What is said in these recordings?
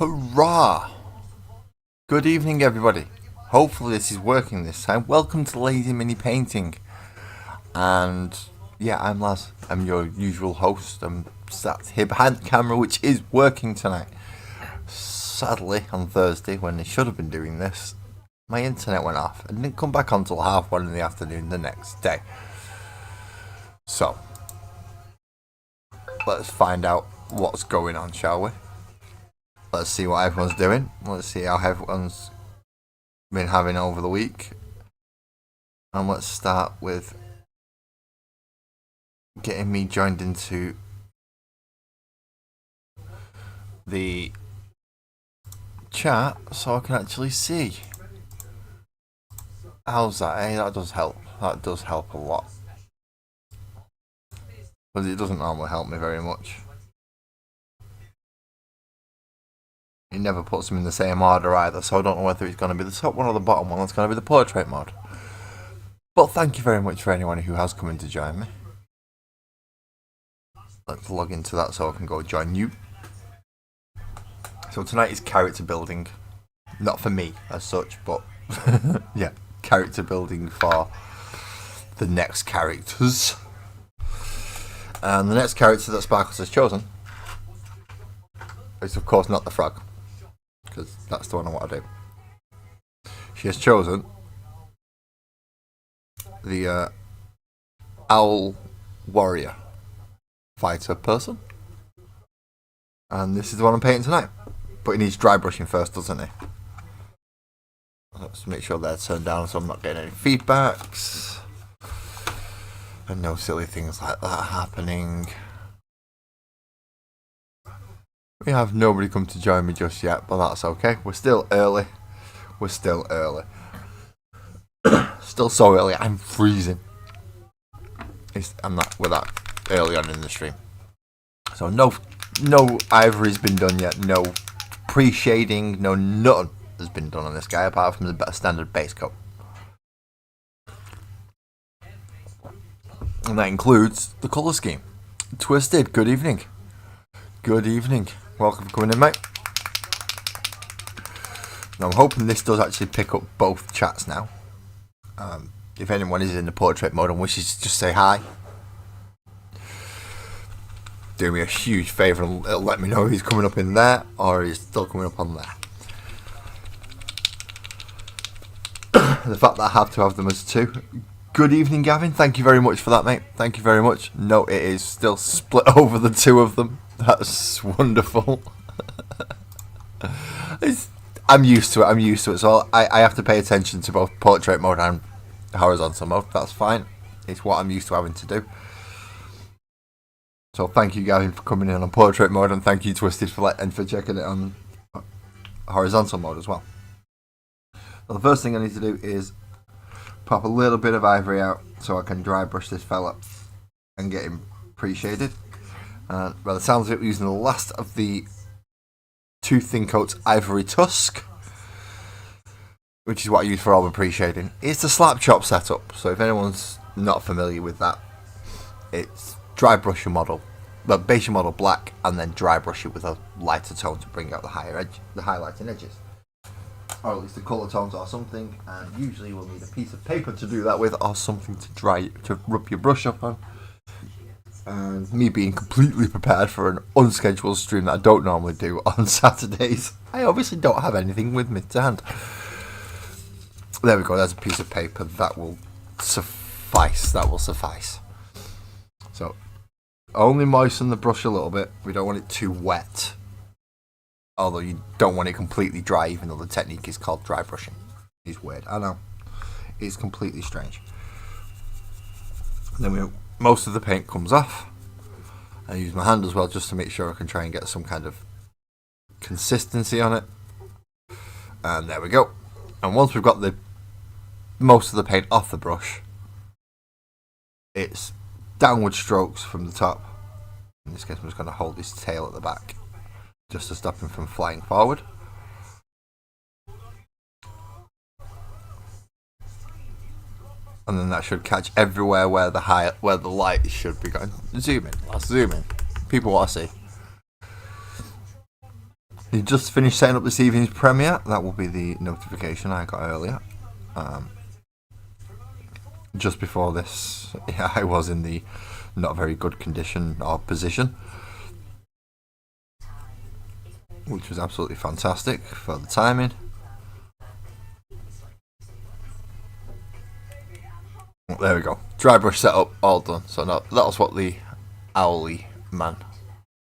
Hurrah! Good evening, everybody. Hopefully, this is working this time. Welcome to Lazy Mini Painting. And yeah, I'm Laz. I'm your usual host. I'm sat here behind the camera, which is working tonight. Sadly, on Thursday, when I should have been doing this, my internet went off and didn't come back on until 1:30 in the afternoon the next day. So, let's find out what's going on, shall we? Let's see what everyone's doing. Let's see how everyone's been having over the week. And let's start with getting me joined into the chat so I can actually see. How's that? Hey, that does help. That does help a lot. But it doesn't normally help me very much. He never puts them in the same order either, so I don't know whether it's going to be the top one or the bottom one. That's going to be the portrait mode. But thank you very much for anyone who has come in to join me. Let's log into that so I can go join you. So tonight is character building. Not for me as such, but yeah, character building for the next characters. And the next character that Sparkles has chosen is of course not the frog, because that's the one I want to do. She has chosen the owl warrior fighter person, and this is the one I'm painting tonight. But he needs dry brushing first, doesn't he? Let's make sure they're turned down so I'm not getting any feedbacks and no silly things like that happening. We have nobody come to join me just yet, but that's okay. We're still early. We're still early. Still so early, I'm freezing. We're that early on in the stream. So no ivory's been done yet. No pre-shading, no nothing has been done on this guy apart from the standard base coat. And that includes the colour scheme. Twisted, good evening. Good evening. Welcome for coming in, mate. Now I'm hoping this does actually pick up both chats now. If anyone is in the portrait mode and wishes to just say hi, do me a huge favour and it'll let me know if he's coming up in there or he's still coming up on there. The fact that I have to have them as two. Good evening, Gavin. Thank you very much for that, mate. Thank you very much. No, it is still split over the two of them. That's wonderful. I'm used to it. So I have to pay attention to both portrait mode and horizontal mode. That's fine. It's what I'm used to having to do. So thank you, Gavin, for coming in on portrait mode, and thank you, Twisted, for checking it on horizontal mode as well. So the first thing I need to do is pop a little bit of ivory out so I can dry brush this fella and get him pre-shaded. And by the sounds of it, we're using the last of the two thin coats ivory tusk, which is what I use for all the pre-shading. It's the slap chop setup, so if anyone's not familiar with that, it's dry brush your model, but base your model black and then dry brush it with a lighter tone to bring out the highlighting edges, or at least the colour tones or something. And usually we'll need a piece of paper to do that with, or something to rub your brush up on. And me being completely prepared for an unscheduled stream that I don't normally do on Saturdays, I obviously don't have anything with me to hand. There we go, there's a piece of paper. That will suffice. So, only moisten the brush a little bit. We don't want it too wet. Although you don't want it completely dry, even though the technique is called dry brushing. It's weird, I know. It's completely strange. And then most of the paint comes off. I use my hand as well just to make sure I can try and get some kind of consistency on it. And there we go. And once we've got most of the paint off the brush, it's downward strokes from the top. In this case, I'm just going to hold his tail at the back just to stop him from flying forward. And then that should catch everywhere where the light should be going. Zoom in. Let's zoom in. People want to see. He just finished setting up this evening's premiere. That will be the notification I got earlier. Just before this, yeah, I was in the not very good condition or position, which was absolutely fantastic for the timing. There we go. Dry brush setup, all done. So now that's what the Owly man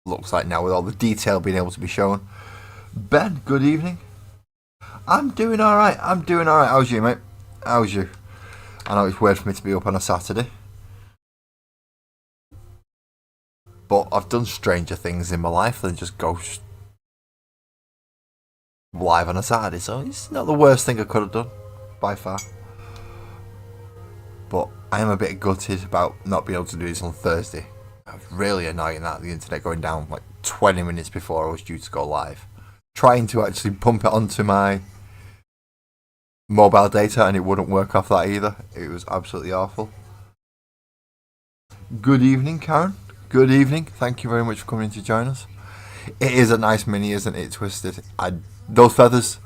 looks like now, with all the detail being able to be shown. Ben, good evening. I'm doing alright. How's you, mate? How's you? I know it's weird for me to be up on a Saturday, but I've done stranger things in my life than just go live on a Saturday, so it's not the worst thing I could have done, by far. But I am a bit gutted about not being able to do this on Thursday. It was really annoying that the internet going down like 20 minutes before I was due to go live. Trying to actually pump it onto my mobile data and it wouldn't work off that either. It was absolutely awful. Good evening, Karen. Good evening. Thank you very much for coming to join us. It is a nice mini, isn't it, Twisted? Those feathers,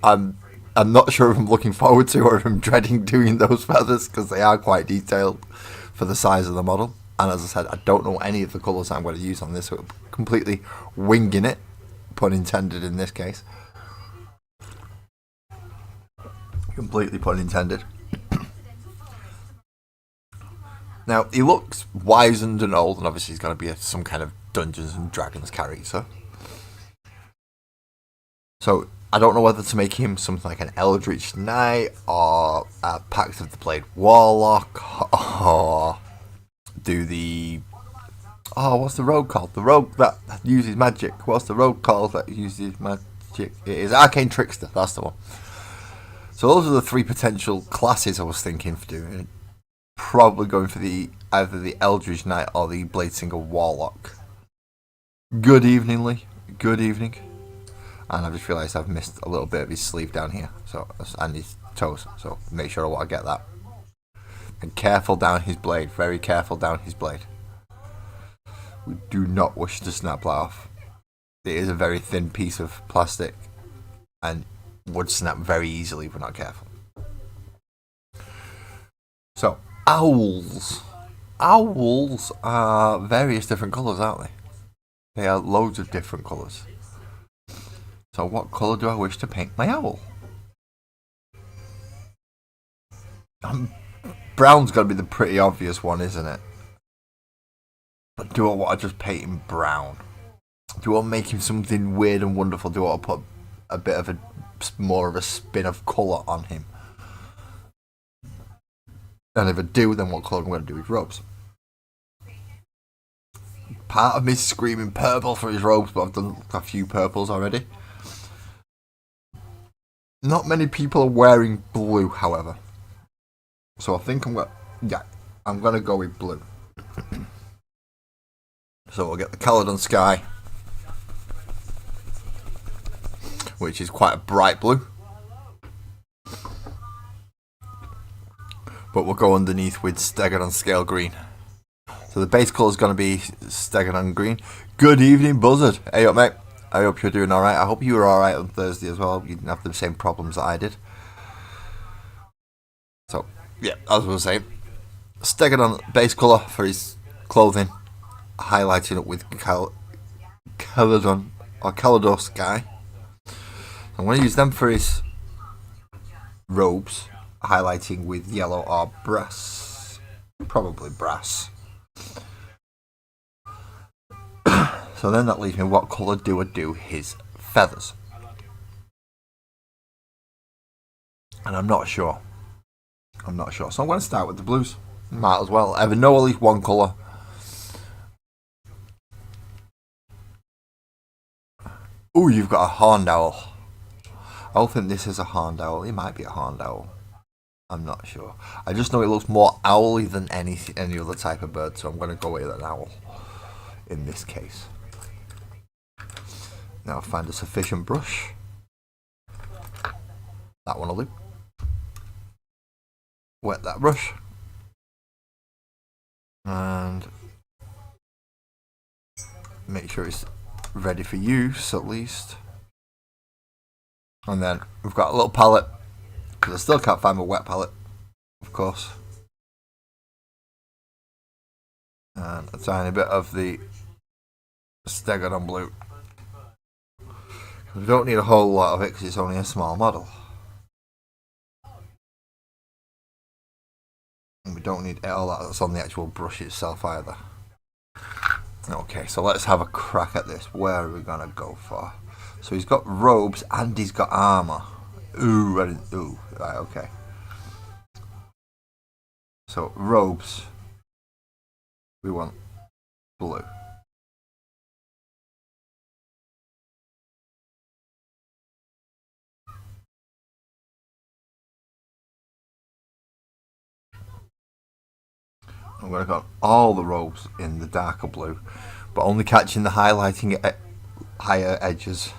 I'm not sure if I'm looking forward to or if I'm dreading doing those feathers, because they are quite detailed for the size of the model. And as I said, I don't know any of the colours I'm going to use on this, so I'm completely winging it, pun intended in this case. Completely pun intended. Now, he looks wizened and old, and obviously he's going to be some kind of Dungeons and Dragons character. So, I don't know whether to make him something like an Eldritch Knight, or a Pact of the Blade Warlock, or do the... Oh, what's the rogue called? The rogue that uses magic. What's the rogue called that uses magic? It is Arcane Trickster, that's the one. So those are the three potential classes I was thinking of doing. Probably going for either the Eldritch Knight or the Bladesinger Warlock. Good evening, Lee. Good evening. And I've just realised I've missed a little bit of his sleeve down here, and his toes. So make sure I get that. And careful down his blade. Very careful down his blade. We do not wish to snap that off. It is a very thin piece of plastic and would snap very easily if we're not careful. So, owls. Owls are various different colours, aren't they? They are loads of different colours. So what colour do I wish to paint my owl? Brown's got to be the pretty obvious one, isn't it? But do I want to just paint him brown? Do I want to make him something weird and wonderful? Do I want to put a bit of more of a spin of colour on him? And if I do, then what colour I'm going to do his robes? Part of me is screaming purple for his robes, but I've done a few purples already. Not many people are wearing blue, however. So I think I'm going to go with blue. So we'll get the Caledon Sky, which is quite a bright blue. But we'll go underneath with Stegadon Scale Green. So the base colour is going to be Stegadon Green. Good evening, Buzzard. Hey up, mate. I hope you're doing alright. I hope you were alright on Thursday as well. You didn't have the same problems that I did. So, yeah, as we were saying, Stegadon base colour for his clothing, highlighting it with Caledon or Caledos Sky. I'm going to use them for his robes, highlighting with yellow or brass. Probably brass. So then that leaves me, what colour do I do his feathers? And I'm not sure. So I'm going to start with the blues. Might as well. I know at least one colour. Ooh, you've got a horned owl. I don't think this is a horned owl. It might be a horned owl. I'm not sure. I just know it looks more owly than any other type of bird, so I'm going to go with an owl in this case. Now find a sufficient brush. That one will do. Wet that brush. And make sure it's ready for use at least. And then we've got a little palette, because I still can't find my wet palette, of course. And a tiny bit of the Stegodon blue. We don't need a whole lot of it because it's only a small model. And we don't need all that's on the actual brush itself either. Okay, so let's have a crack at this. Where are we gonna go for? So he's got robes and he's got armor. Ooh, right, okay. So robes, we want blue. I'm going to got all the robes in the darker blue, but only catching the highlighting higher edges.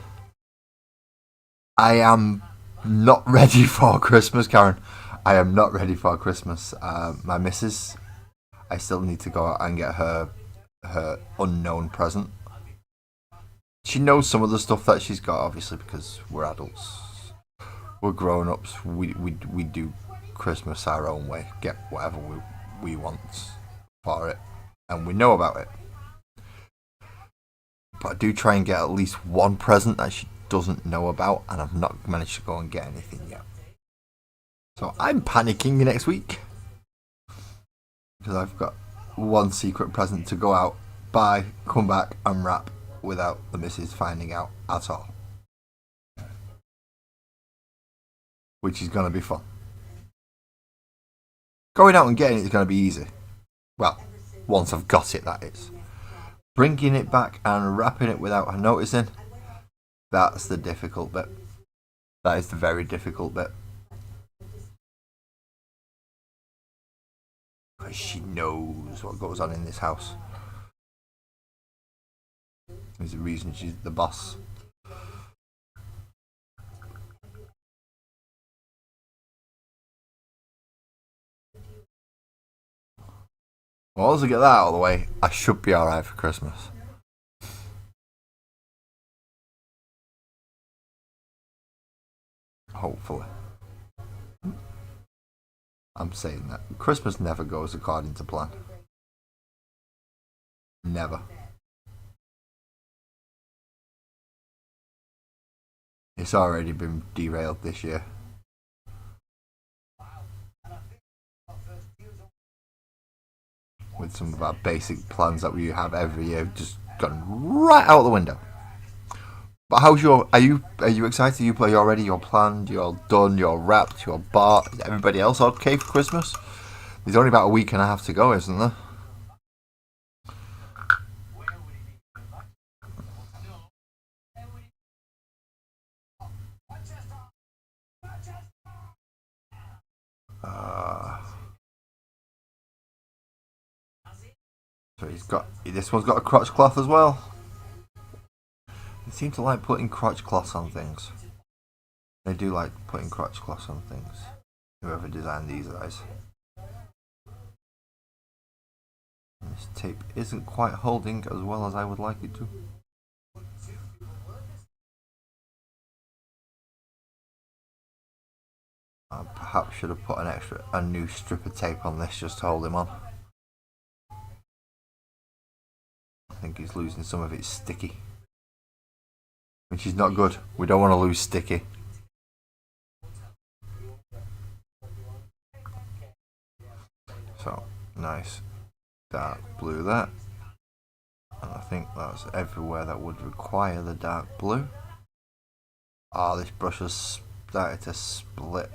I am not ready for Christmas, Karen. I am not ready for Christmas. My missus, I still need to go out and get her unknown present. She knows some of the stuff that she's got, obviously, because we're adults. We're grown-ups. We do Christmas our own way. Get whatever we want for it, and we know about it. But I do try and get at least one present that she doesn't know about, and I've not managed to go and get anything yet. So I'm panicking next week because I've got one secret present to go out, buy, come back and wrap without the missus finding out at all, which is going to be fun. Going out and getting it is going to be easy. Well, once I've got it, that is. Bringing it back and wrapping it without her noticing, that's the difficult bit. That is the very difficult bit. Because she knows what goes on in this house. There's a reason she's the boss. Well, once I get that out of the way, I should be alright for Christmas. Hopefully. I'm saying that. Christmas never goes according to plan. Never. It's already been derailed this year. With some of our basic plans that we have every year just gone right out the window. But how's are you excited? Are you ready? You're planned? You're done? You're wrapped? You're bought? Is everybody else okay for Christmas? There's only about a week and a half to go, isn't there? So this one's got a crotch cloth as well. They seem to like putting crotch cloths on things. They do like putting crotch cloths on things. Whoever designed these guys. And this tape isn't quite holding as well as I would like it to. I perhaps should have put a new strip of tape on this just to hold him on. I think he's losing some of its sticky, which is not good. We don't want to lose sticky. So, nice dark blue there. And I think that's everywhere that would require the dark blue. Oh, this brush has started to split.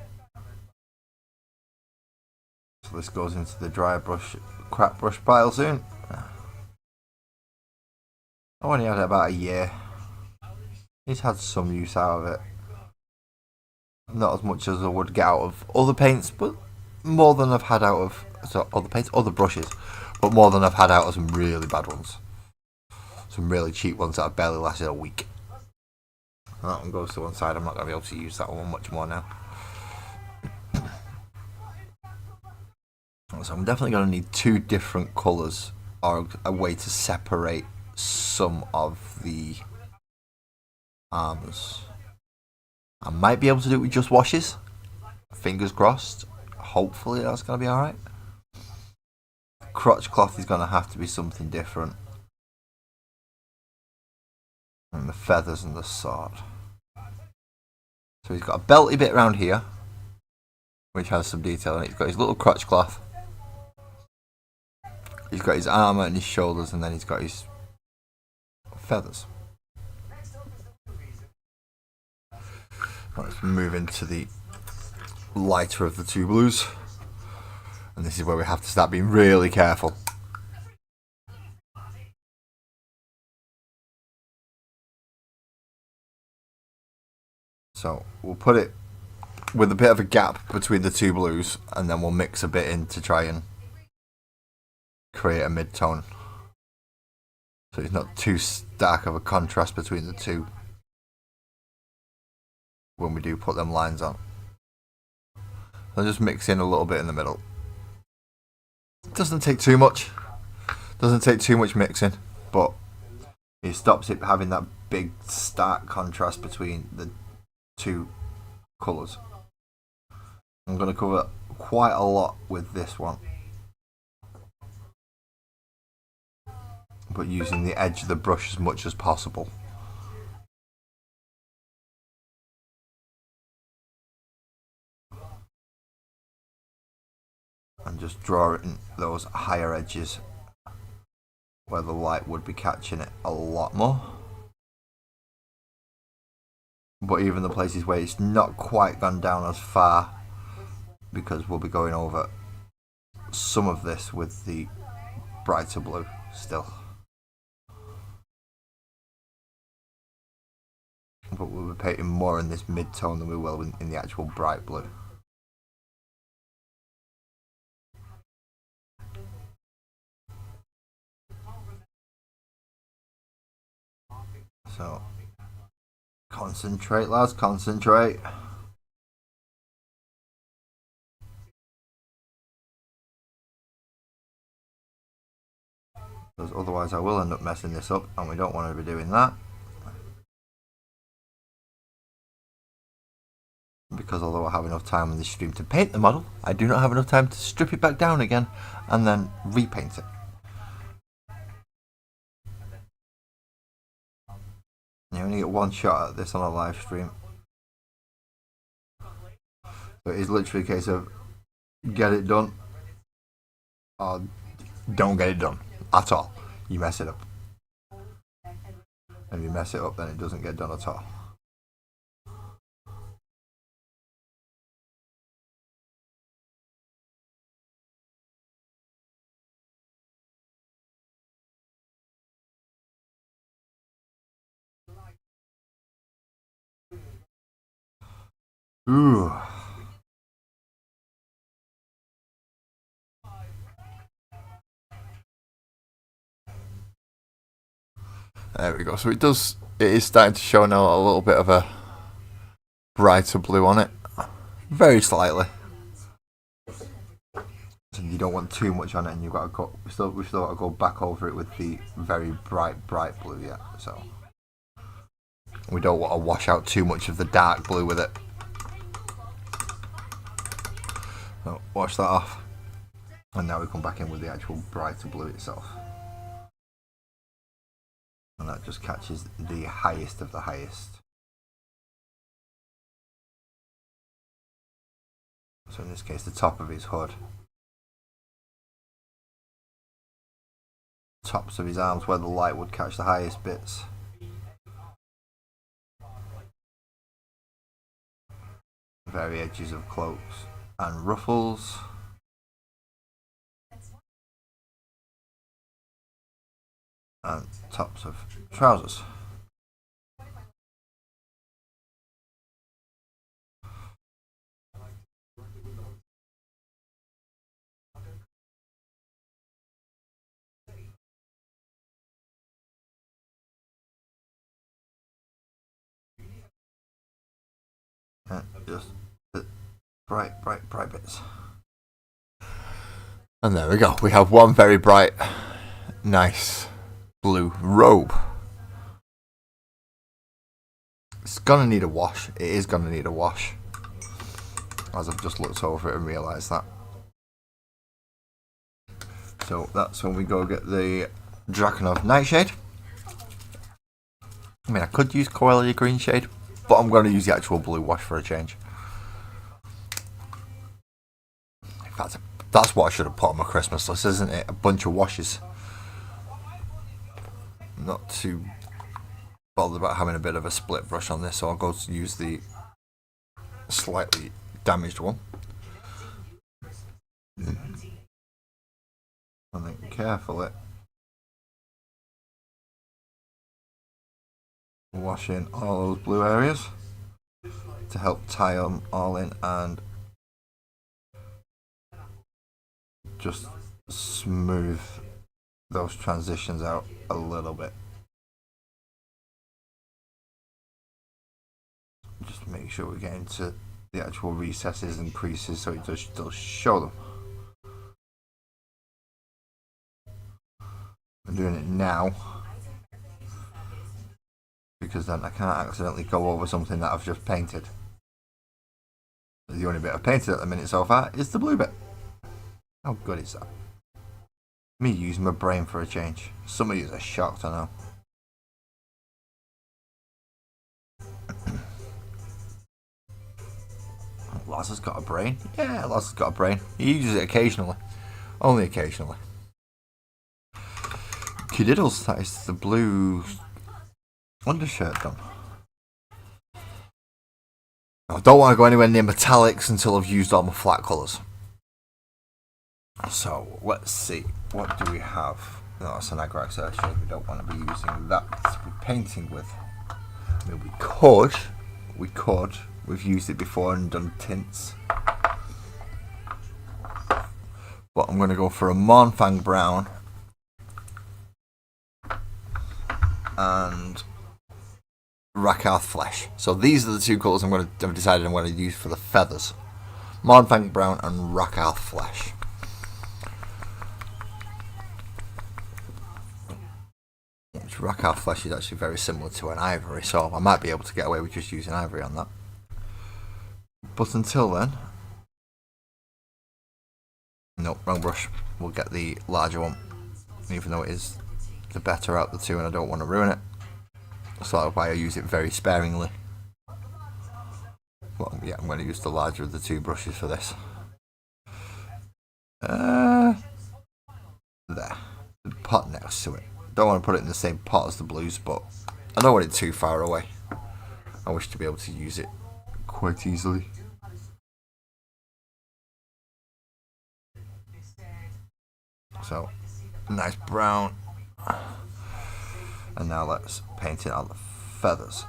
So this goes into the dry brush, crap brush pile soon. I only had it about a year. He's had some use out of it. Not as much as I would get out of other paints, but more than I've had out of other brushes, but more than I've had out of some really bad ones. Some really cheap ones that have barely lasted a week. That one goes to one side. I'm not going to be able to use that one much more now. So I'm definitely going to need two different colours or a way to separate some of the arms. I might be able to do it with just washes. Fingers crossed. Hopefully that's going to be alright. Crotch cloth is going to have to be something different. And the feathers and the sword. So he's got a belty bit around here, which has some detail in it. He's got his little crotch cloth. He's got his armour and his shoulders, and then he's got his feathers. Let's move into the lighter of the two blues. And this is where we have to start being really careful. So we'll put it with a bit of a gap between the two blues, and then we'll mix a bit in to try and create a mid-tone. So it's not too stark of a contrast between the two when we do put them lines on. I'll just mix in a little bit in the middle. It doesn't take too much. Doesn't take too much mixing, but it stops it having that big stark contrast between the two colours. I'm going to cover quite a lot with this one, but using the edge of the brush as much as possible. And just drawing those higher edges where the light would be catching it a lot more. But even the places where it's not quite gone down as far, because we'll be going over some of this with the brighter blue still. But we'll be painting more in this mid-tone than we will in the actual bright blue. So, concentrate lads, concentrate. Because otherwise I will end up messing this up, and we don't want to be doing that. Because although I have enough time on this stream to paint the model, I do not have enough time to strip it back down again and then repaint it. You only get one shot at this on a live stream. So it is literally a case of get it done or don't get it done at all. You mess it up. And if you mess it up, then it doesn't get done at all. Ooh. There we go. So it is starting to show now a little bit of a brighter blue on it. Very slightly. So you don't want too much on it, and you've got to go, we've still got to go back over it with the very bright blue yet. So we don't want to wash out too much of the dark blue with it. So wash that off. And now we come back in with the actual brighter blue itself. And that just catches the highest of the highest. So in this case, the top of his hood. Tops of his arms where the light would catch the highest bits. Very edges of cloaks and ruffles. And tops of trousers. And just the bright bits. And there we go. We have one very bright, nice blue robe. It's gonna need a wash. It is gonna need a wash, as I've just looked over it and realised that. So that's when we go get the Drakenov Nightshade. I mean, I could use Coelia Green Shade, but I'm going to use the actual blue wash for a change. In fact, that's what I should have put on my Christmas list, isn't it? A bunch of washes. Not too bothered about having a bit of a split brush on this, so I'll go to use the slightly damaged one. And then carefully wash in all those blue areas to help tie them all in and just smooth those transitions out a little bit. Just make sure we get into the actual recesses and creases so it does still show them. I'm doing it now because then I can't accidentally go over something that I've just painted. The only bit I've painted at the minute so far is the blue bit. How good is that? Me using my brain for a change. Some of you are shocked, I know. Laz has got a brain. Yeah, Laz has got a brain. He uses it occasionally. Only occasionally. Kididdles, that is the blue undershirt done. I don't want to go anywhere near metallics until I've used all my flat colours. So, let's see. What do we have? No, it's an Agrax Earthshade. We don't want to be using that to be painting with. I mean, we could. We've used it before and done tints. But I'm going to go for a Mournfang Brown and Rakarth Flesh. So these are the two colours I've decided I'm going to use for the feathers. Mournfang Brown and Rakarth Flesh. Which Rakarth Flesh is actually very similar to an ivory, so I might be able to get away with just using ivory on that. But until then, no, wrong brush. We'll get the larger one, even though it is the better out of the two and I don't want to ruin it. So that's why I use it very sparingly. Well, yeah, I'm going to use the larger of the two brushes for this. There. The pot next to it. Don't want to put it in the same pot as the blues, but I don't want it too far away. I wish to be able to use it quite easily. So, nice brown. And now let's paint it on the feathers.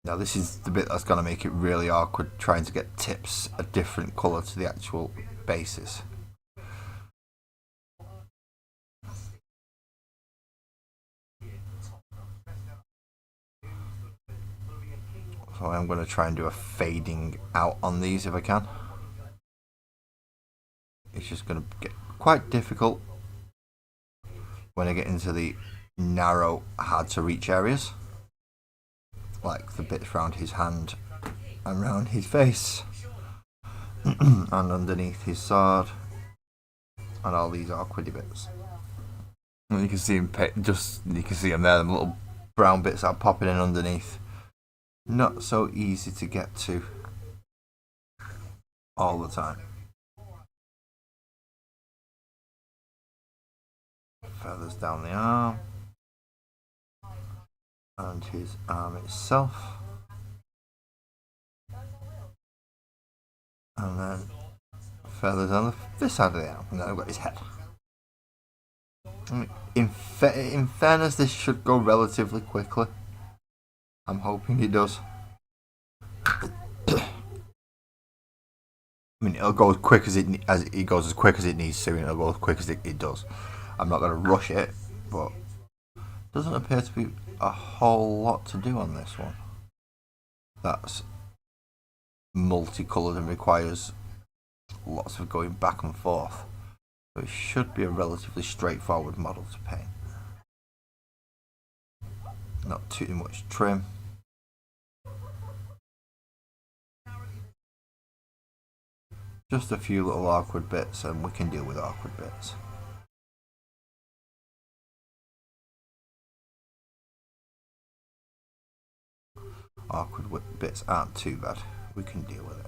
Now this is the bit that's going to make it really awkward, trying to get tips a different colour to the actual bases. So I'm going to try and do a fading out on these if I can. It's just going to get quite difficult when I get into the narrow, hard to reach areas. Like the bits around his hand and around his face. And underneath his sword. And all these awkward bits. And you can see him you can see them there, the little brown bits that are popping in underneath. Not so easy to get to all the time. Feathers down the arm and his arm itself, and then feathers on this side of the arm, and then I've got his head. I mean, in fairness, this should go relatively quickly. I'm hoping it does. I mean, it'll go as quick as it goes as quick as it needs to, and it'll go as quick as it does. I'm not going to rush it, but doesn't appear to be a whole lot to do on this one. That's multicoloured and requires lots of going back and forth. So it should be a relatively straightforward model to paint. Not too much trim. Just a few little awkward bits, and we can deal with awkward bits. Awkward bits aren't too bad. We can deal with it.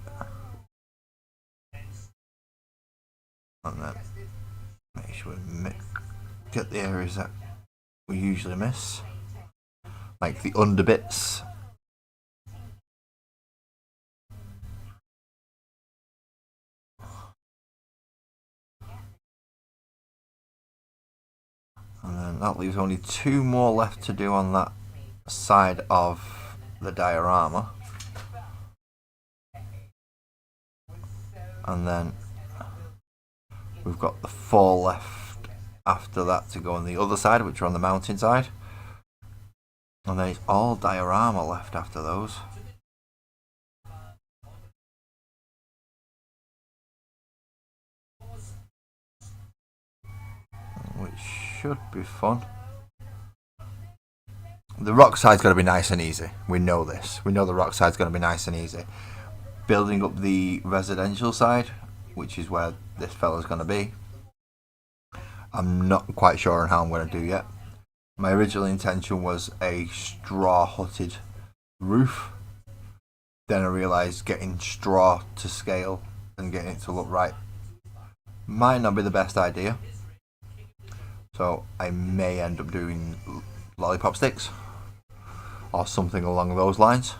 And then make sure we get the areas that we usually miss, like the under bits. And then that leaves only 2 more left to do on that side of the diorama. And then we've got the 4 left after that to go on the other side, which are on the mountain side. And then it's all diorama left after those. Which should be fun. The rock side's got to be nice and easy. We know this. We know the rock side's going to be nice and easy. Building up the residential side, which is where this fella's going to be, I'm not quite sure on how I'm going to do yet. My original intention was a straw hutted roof. Then I realised getting straw to scale and getting it to look right might not be the best idea. So I may end up doing lollipop sticks or something along those lines.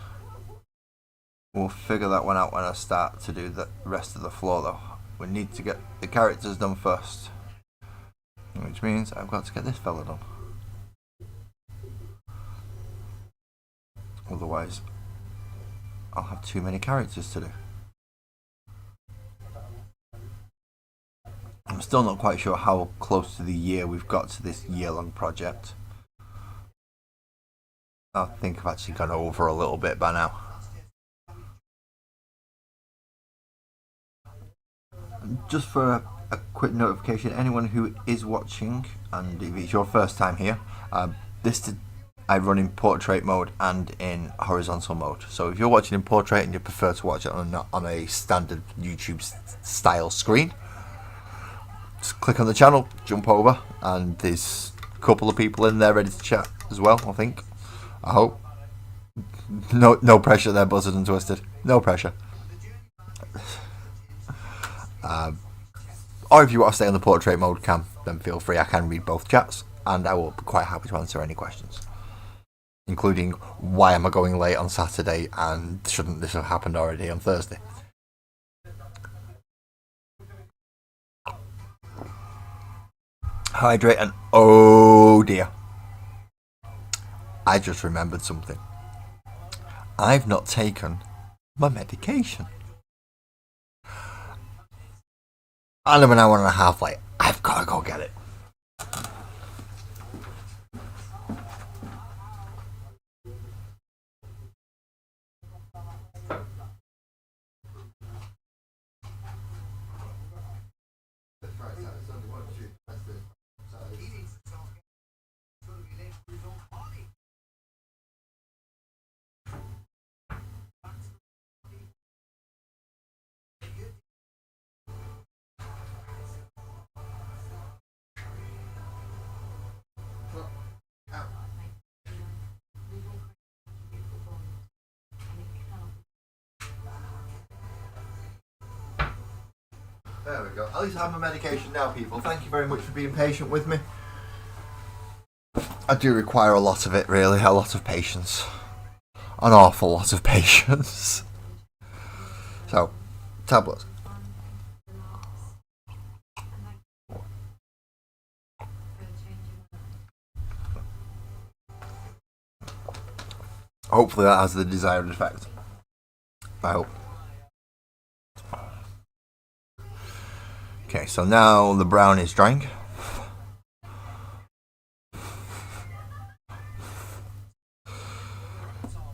We'll figure that one out when I start to do the rest of the floor though. We need to get the characters done first, which means I've got to get this fella done. Otherwise I'll have too many characters to do. I'm still not quite sure how close to the year we've got to this year-long project. I think I've actually gone over a little bit by now. Just for a quick notification, anyone who is watching, and if it's your first time here, I run in portrait mode and in horizontal mode. So if you're watching in portrait and you prefer to watch it on a standard YouTube style screen, just click on the channel, jump over, and there's a couple of people in there ready to chat as well, I think. I hope. No pressure there, Buzzard and Twisted. No pressure. Or if you want to stay on the portrait mode cam, then feel free. I can read both chats, and I will be quite happy to answer any questions, including why am I going late on Saturday and shouldn't this have happened already on Thursday. Hydrate, and oh dear, I just remembered something. I've not taken my medication. And I'm an hour and a half late. I've got to go get it. There we go. At least I have my medication now, people. Thank you very much for being patient with me. I do require a lot of it, really. A lot of patience. An awful lot of patience. So, tablets. Hopefully that has the desired effect. I hope. Okay, so now the brown is drying.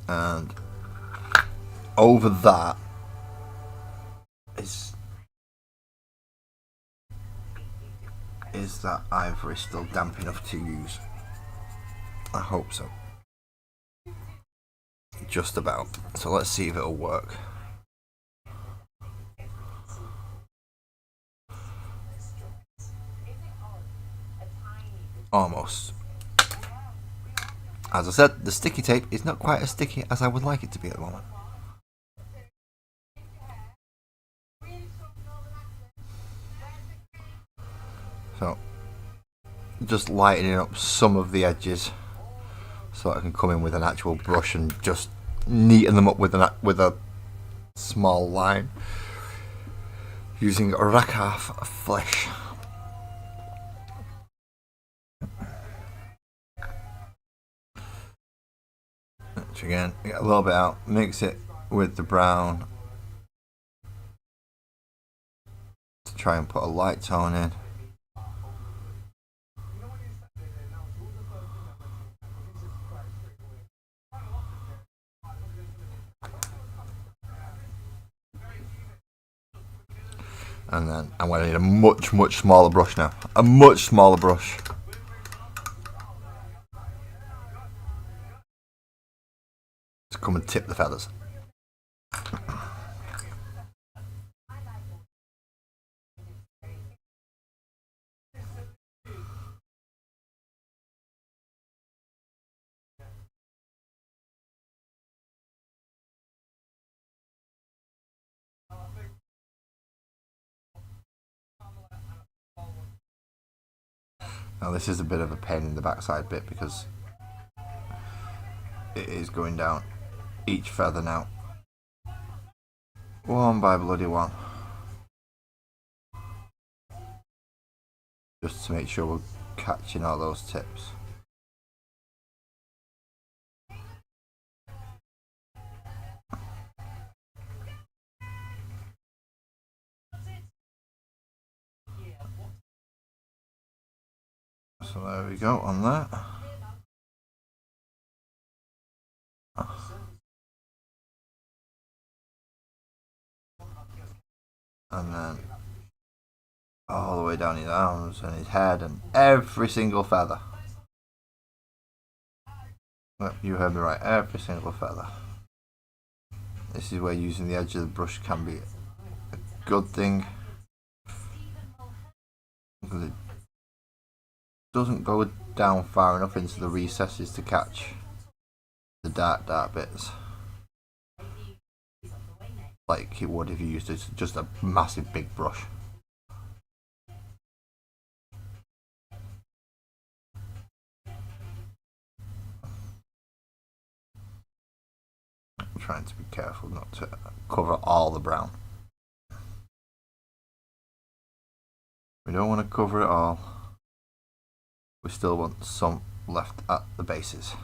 And over that is Is that ivory still damp enough to use? I hope so. Just about. So let's see if it'll work. Almost. As I said, the sticky tape is not quite as sticky as I would like it to be at the moment. So, just lightening up some of the edges so I can come in with an actual brush and just neaten them up with a small line using Rakarth Flesh. Which again, get a little bit out, mix it with the brown to try and put a light tone in. And then I'm going to need a much smaller brush now. A much smaller brush. To come and tip the feathers. Now this is a bit of a pain in the backside bit because it is going down each feather now. One by bloody one. Just to make sure we're catching all those tips. So there we go on that. And then all the way down his arms and his head and every single feather. Yep, you heard me right, every single feather. This is where using the edge of the brush can be a good thing, because it doesn't go down far enough into the recesses to catch the dark bits like it would if you used just a massive big brush. I'm trying to be careful not to cover all the brown. We don't want to cover it all. We still want some left at the bases.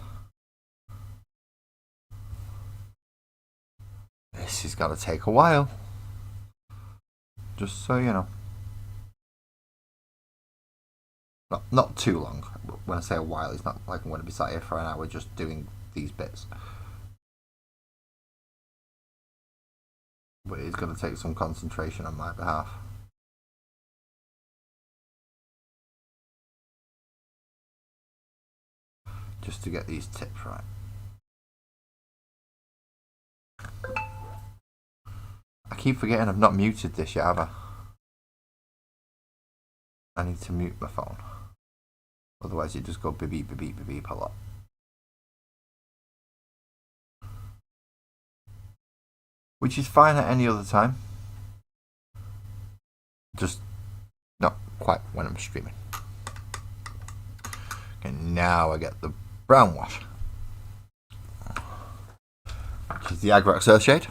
This is going to take a while, just so you know. Not too long. When I say a while, it's not like I'm going to be sat here for an hour just doing these bits. But it's going to take some concentration on my behalf. Just to get these tips right. I keep forgetting I've not muted this yet, have I? I need to mute my phone. Otherwise it just go beep beep beep beep beep a lot. Which is fine at any other time. Just not quite when I'm streaming. Okay, now I get the brown wash, which is the Agrax Earthshade.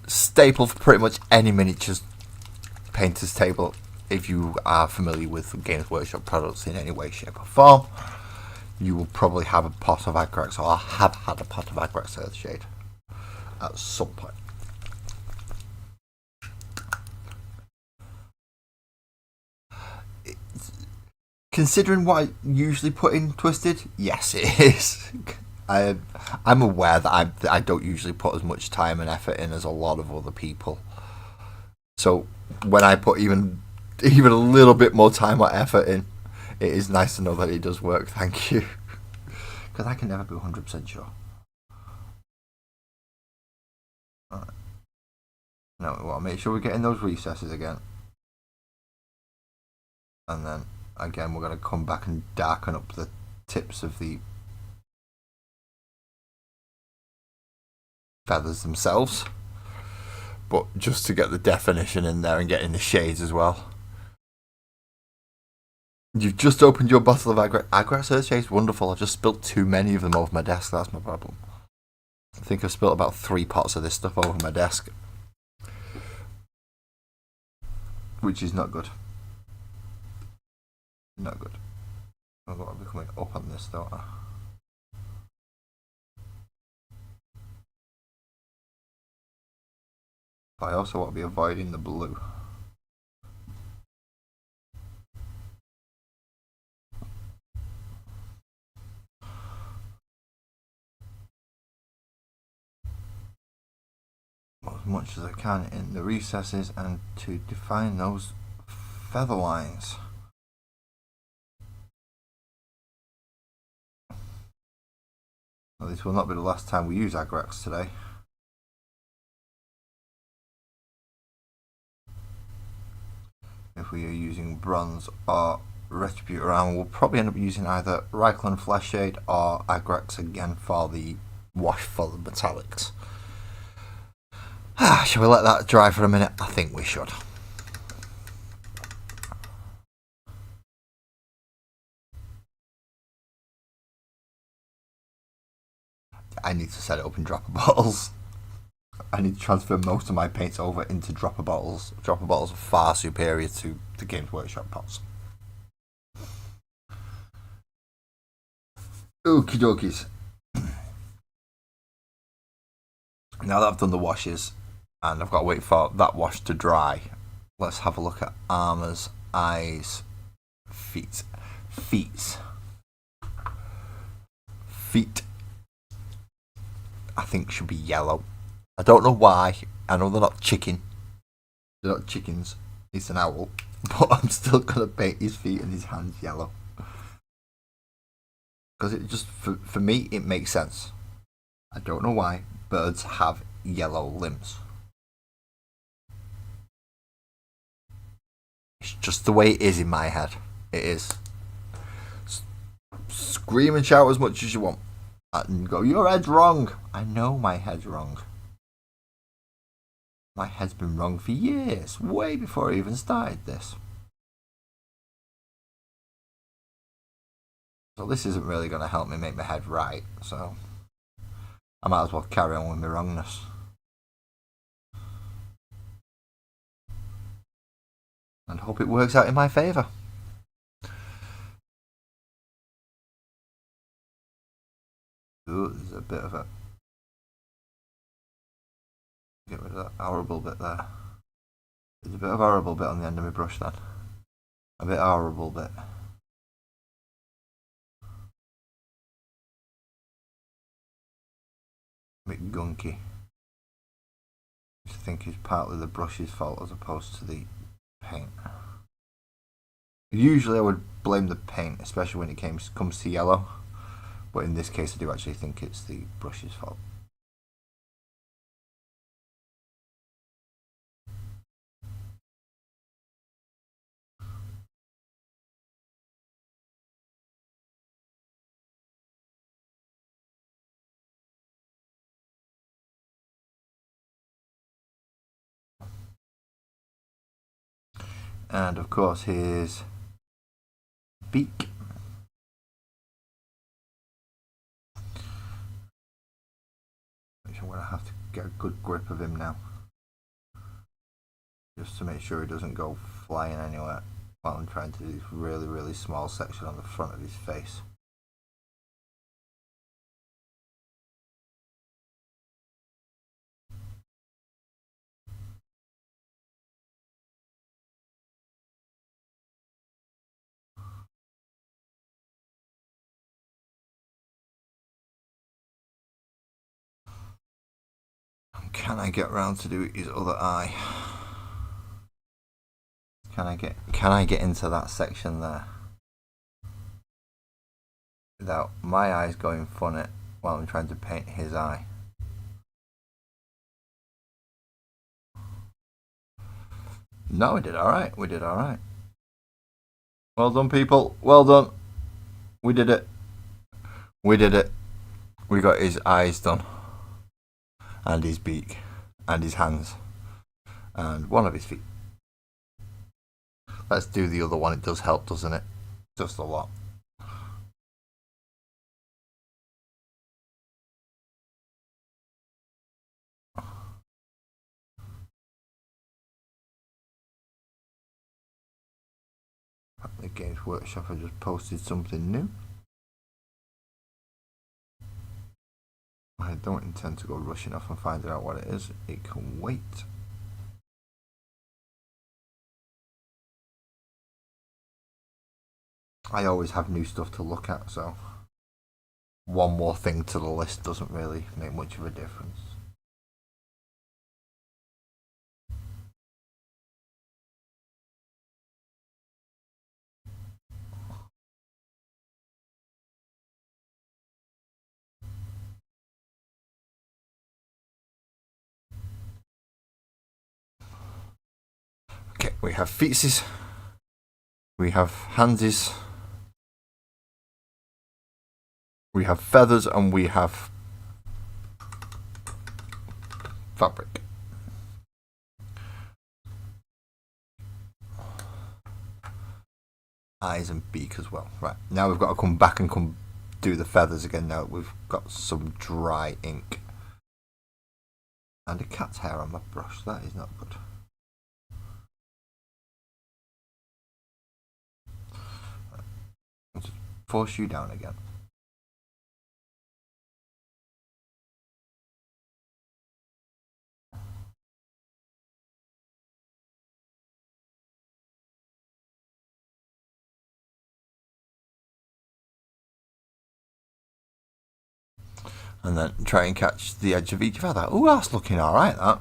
Staple for pretty much any miniatures painter's table if you are familiar with Games Workshop products in any way, shape or form. You will probably have a pot of Agrax, or have had a pot of Agrax Earthshade at some point. Considering what I usually put in Twisted, yes it is. I'm aware that I don't usually put as much time and effort in as a lot of other people. So when I put even a little bit more time or effort in, it is nice to know that it does work. Thank you, because I can never be 100% sure. Right. Now we want to make sure we're getting those recesses again, and then again we're going to come back and darken up the tips of the feathers themselves, but just to get the definition in there and get in the shades as well. You've just opened your bottle of Agrax Earthshade's wonderful. I've just spilt too many of them over my desk. That's my problem. I think I've spilt about 3 pots of this stuff over my desk, which is not good. Not good. I've got to be coming up on this, don't I? But I also want to be avoiding the blue. As much as I can in the recesses and to define those feather lines. Well, this will not be the last time we use Agrax today. If we are using bronze or Retribute around, we'll probably end up using either Reikland Fleshshade or Agrax again for the wash for the metallics. Shall we let that dry for a minute? I think we should. I need to set it up in dropper bottles. I need to transfer most of my paints over into dropper bottles. Dropper bottles are far superior to the Games Workshop pots. Okie dokies. Now that I've done the washes and I've got to wait for that wash to dry, let's have a look at armors, eyes, feet. Feet. I think should be yellow. I don't know why. I know they're not chicken. They're not chickens. It's an owl. But I'm still going to paint his feet and his hands yellow. Because it just, for me, it makes sense. I don't know why. Birds have yellow limbs. It's just the way it is in my head. It is. Scream and shout as much as you want. And go, your head's wrong. I know my head's wrong. My head's been wrong for years, way before I even started this. So this isn't really going to help me make my head right, so I might as well carry on with my wrongness. And hope it works out in my favour. Ooh, there's a bit of a... Get rid of that horrible bit there. There's a bit of horrible bit on the end of my brush then. A bit horrible bit. A bit gunky. I think it's partly the brush's fault as opposed to the paint. Usually I would blame the paint, especially when it comes to yellow. But in this case I do actually think it's the brush's fault. And of course his beak. I'm going to have to get a good grip of him now. Just to make sure he doesn't go flying anywhere while I'm trying to do this really, really small section on the front of his face. Can I get round to do his other eye? Can I get into that section there? without my eyes going funny while I'm trying to paint his eye. No, we did alright. We did alright. Well done, people. Well done. We did it. We did it. We got his eyes done. And his beak. And his hands. And one of his feet. Let's do the other one. It does help, doesn't it? Just a lot. The Games Workshop have just posted something new. I don't intend to go rushing off and finding out what it is. It can wait. I always have new stuff to look at, so one more thing to the list doesn't really make much of a difference. Okay, we have feetsies, we have handsies, we have feathers, and we have fabric. Eyes and beak as well. Right, now we've got to come back and do the feathers again now that we've got some dry ink. And a cat's hair on my brush, that is not good. I'll just force you down again. And then try and catch the edge of each feather. Oh, that's looking alright, that.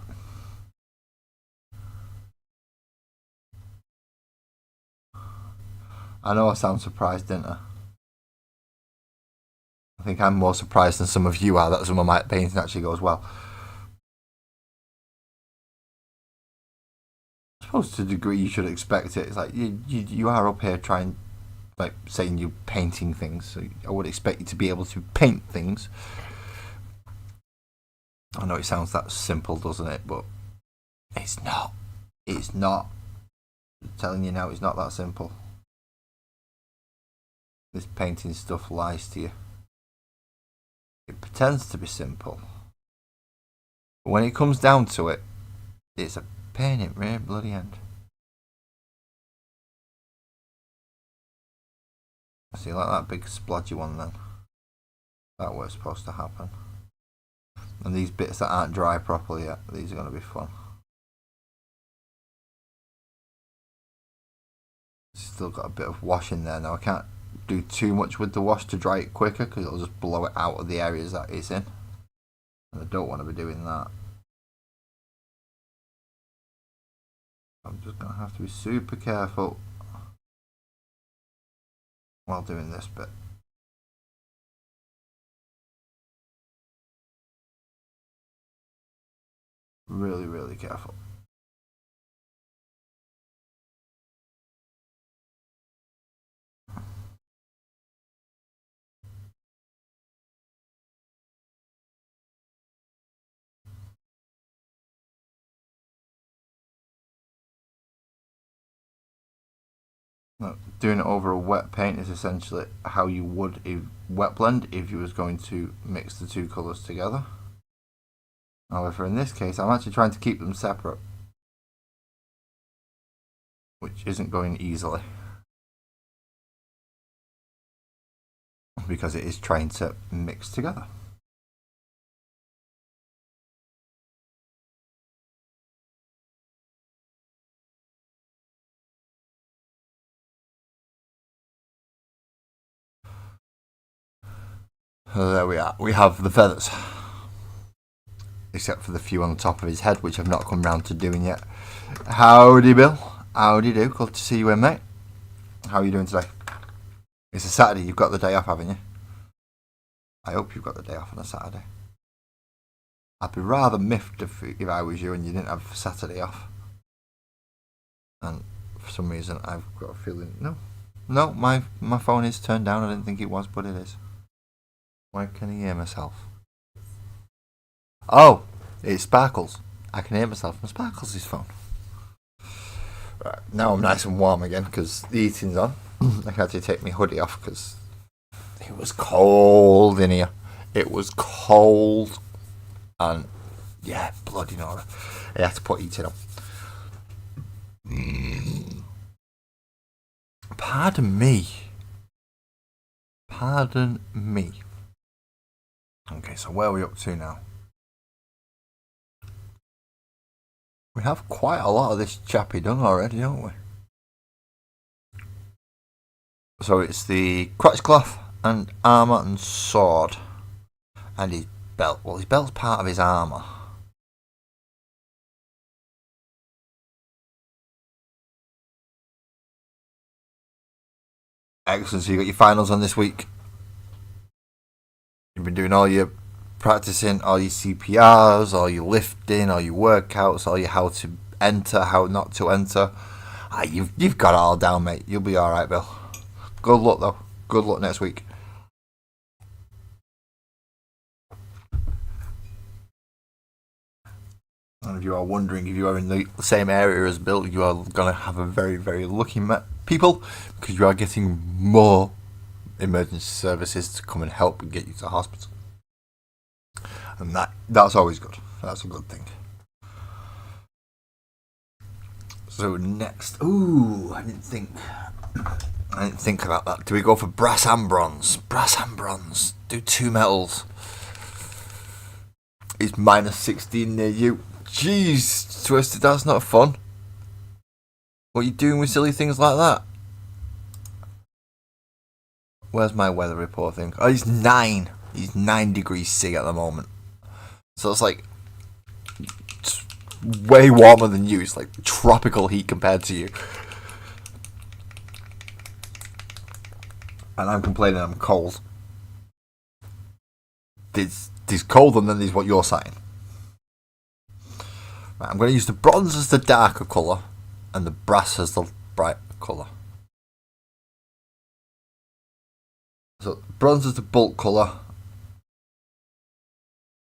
I know I sound surprised, didn't I? I think I'm more surprised than some of you are that some of my painting actually goes well. I suppose to a degree you should expect it. It's like you are up here trying, like, saying you're painting things, so I would expect you to be able to paint things. I know it sounds that simple, doesn't it? But it's not. It's not. I'm telling you now, it's not that simple. This painting stuff lies to you. It pretends to be simple. But when it comes down to it, it's a pain in the bloody end. See, like that big splodgy one then. That was supposed to happen. And these bits that aren't dry properly yet, these are going to be fun. Still got a bit of wash in there now. I can't do too much with the wash to dry it quicker because it'll just blow it out of the areas that it's in. And I don't want to be doing that. I'm just going to have to be super careful while doing this bit. Really, really careful. Now, doing it over a wet paint is essentially how you would a wet blend if you was going to mix the two colours together. However, in this case, I'm actually trying to keep them separate, which isn't going easily because it is trying to mix together. So there we are. We have the feathers. Except for the few on the top of his head, which I've not come round to doing yet. Howdy, Bill. Howdy do. Good to see you in, mate. How are you doing today? It's a Saturday. You've got the day off, haven't you? I hope you've got the day off on a Saturday. I'd be rather miffed if I was you and you didn't have Saturday off. And for some reason, I've got a feeling no, my phone is turned down. I didn't think it was, but it is. Why can I hear myself? Oh, it sparkles. I can hear myself on Sparkles' phone. Right, now I'm nice and warm again because the heating's on. I had to take my hoodie off because it was cold in here. It was cold. And yeah, bloody Nora. I had to put heating on. Pardon me. Pardon me. Okay, so where are we up to now? We have quite a lot of this chappy done already, don't we? So it's the crotchcloth and armour and sword. And his belt. Well, his belt's part of his armour. Excellent, so you got your finals on this week. You've been doing all your practicing, all your CPRs, all your lifting, all your workouts, all your how to enter, how not to enter. You've got it all down, mate. You'll be alright, Bill. Good luck, though. Good luck next week. And if you are wondering if you are in the same area as Bill, you are going to have a very, very lucky people because you are getting more emergency services to come and help and get you to the hospital. And that's always good. That's a good thing. So next, I didn't think about that. Do we go for brass and bronze? Brass and bronze. Do 2 metals. It's minus 16 near you. Jeez, Twisted, that's not fun. What are you doing with silly things like that? Where's my weather report thing? Oh, he's 9. He's 9 degrees C at the moment. So it's like it's way warmer than you. It's like tropical heat compared to you. And I'm complaining I'm cold. There's cold and then there's what you're saying. Right, I'm going to use the bronze as the darker colour and the brass as the bright colour. So bronze is the bulk colour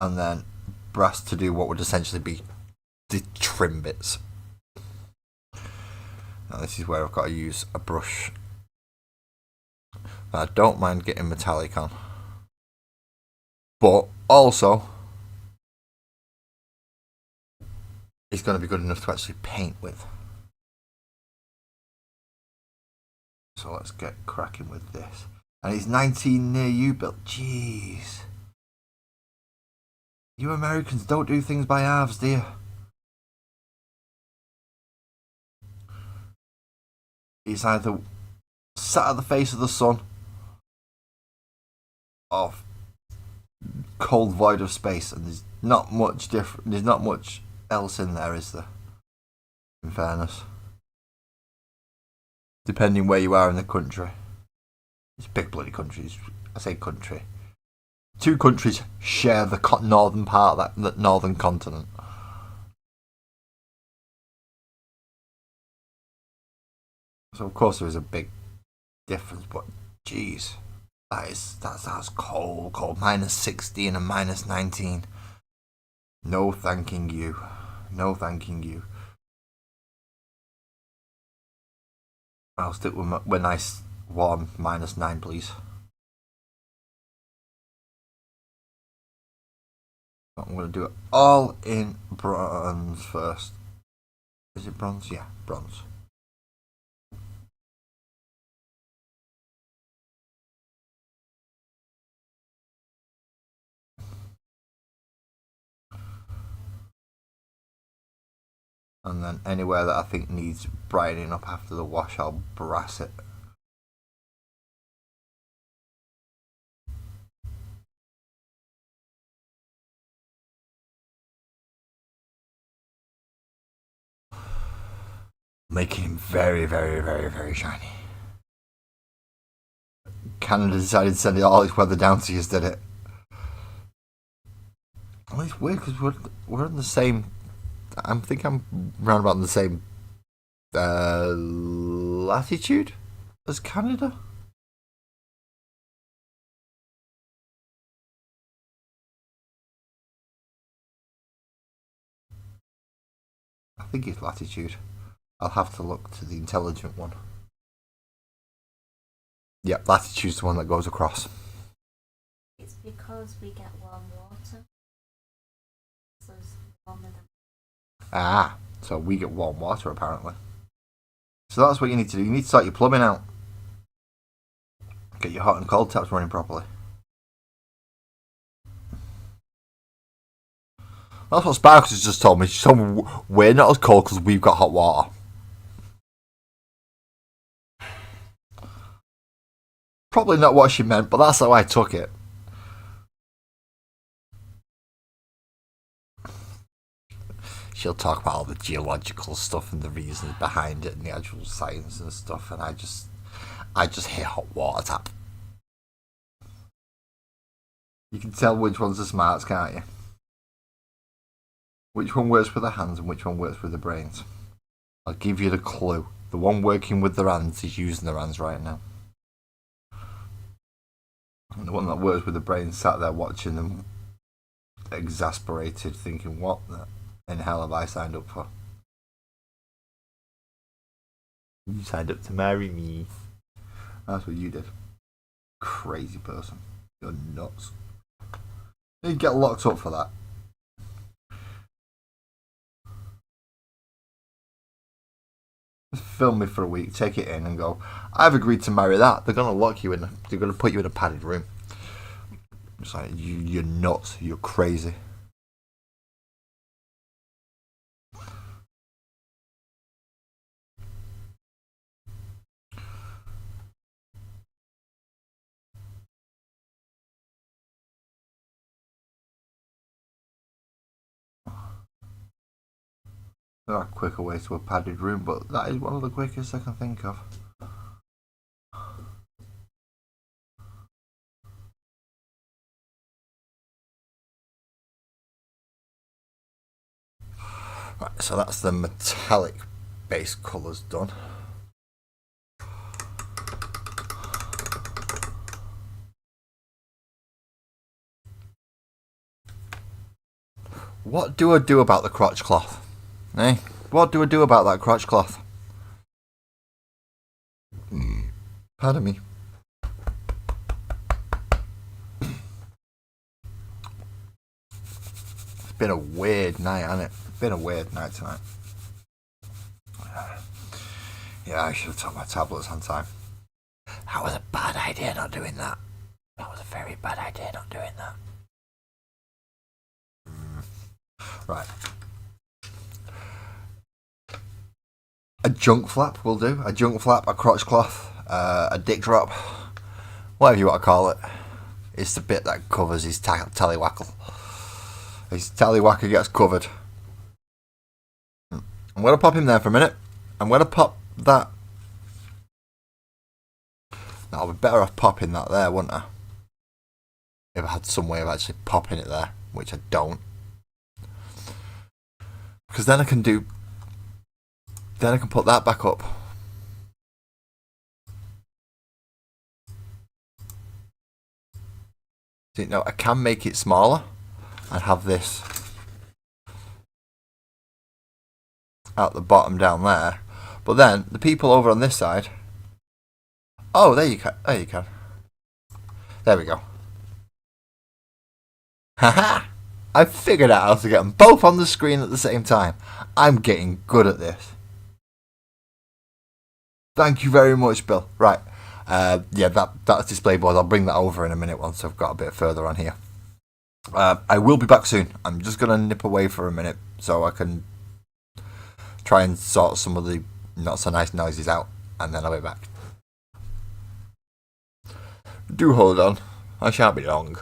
and then brass to do what would essentially be the trim bits. Now this is where I've got to use a brush. I don't mind getting metallic on. But also it's going to be good enough to actually paint with. So let's get cracking with this. And he's 19 near you, Bill. Jeez. You Americans don't do things by halves, do you? He's either sat at the face of the sun or cold void of space, and there's not much different. There's not much else in there, is there? In fairness, depending where you are in the country. It's big bloody countries. I say country. 2 countries share the northern part of that northern continent. So of course there is a big difference, but jeez, that's cold. Minus 16 and minus 19. No thanking you. No thanking you. I'll stick with nice warm minus 9, please. I'm going to do it all in bronze first. Is it bronze? Yeah, bronze. And then anywhere that I think needs brightening up after the wash, I'll brass it. Making him very, very, very, very shiny. Canada decided to send all its weather down to you, did it? Well, it's weird because we're in the same. I think I'm round about in the same latitude as Canada. I think it's latitude. I'll have to look to the intelligent one. Yep, latitude's the one that goes across. It's because we get warm water. So it's warmer than. Ah, so we get warm water apparently. So that's what you need to do. You need to sort your plumbing out. Get your hot and cold taps running properly. That's what Sparks has just told me. She told me we're not as cold because we've got hot water. Probably not what she meant, but that's how I took it. She'll talk about all the geological stuff and the reasons behind it and the actual science and stuff, and I just hate hot water tap. You can tell which one's the smarts, can't you? Which one works with the hands and which one works with the brains? I'll give you the clue. The one working with their hands is using their hands right now. And the one that works with the brain sat there watching them, exasperated, thinking, what the in hell have I signed up for? You signed up to marry me. That's what you did. Crazy person. You're nuts. You get locked up for that. Film me for a week, take it in, and go, I've agreed to marry that. They're gonna lock you in. They're gonna put you in a padded room. It's like you're nuts. You're crazy. There are quicker ways to a padded room, but that is one of the quickest I can think of. Right, so that's the metallic base colours done. What do I do about the crotch cloth? Eh? What do I do about that crotch cloth? Pardon me. It's been a weird night, hasn't it? It's been a weird night tonight. Yeah, I should have took my tablets on time. That was a bad idea not doing that. That was a very bad idea not doing that. Right. A junk flap will do. A junk flap, a crotch cloth, a dick drop, whatever you want to call it. It's the bit that covers his tallywackle. His tallywacker gets covered. I'm going to pop him there for a minute. I'm going to pop that. Now, I'll be better off popping that there, wouldn't I? If I had some way of actually popping it there, which I don't. Because then I can do. Then I can put that back up. See, no, I can make it smaller and have this out the bottom down there. But then the people over on this side. Oh, there you can. There you can. There we go. Haha! I figured out how to get them both on the screen at the same time. I'm getting good at this. Thank you very much, Bill. Right. Yeah, that's display board. I'll bring that over in a minute once I've got a bit further on here. I will be back soon. I'm just going to nip away for a minute so I can try and sort some of the not so nice noises out, and then I'll be back. Do hold on. I shan't be long.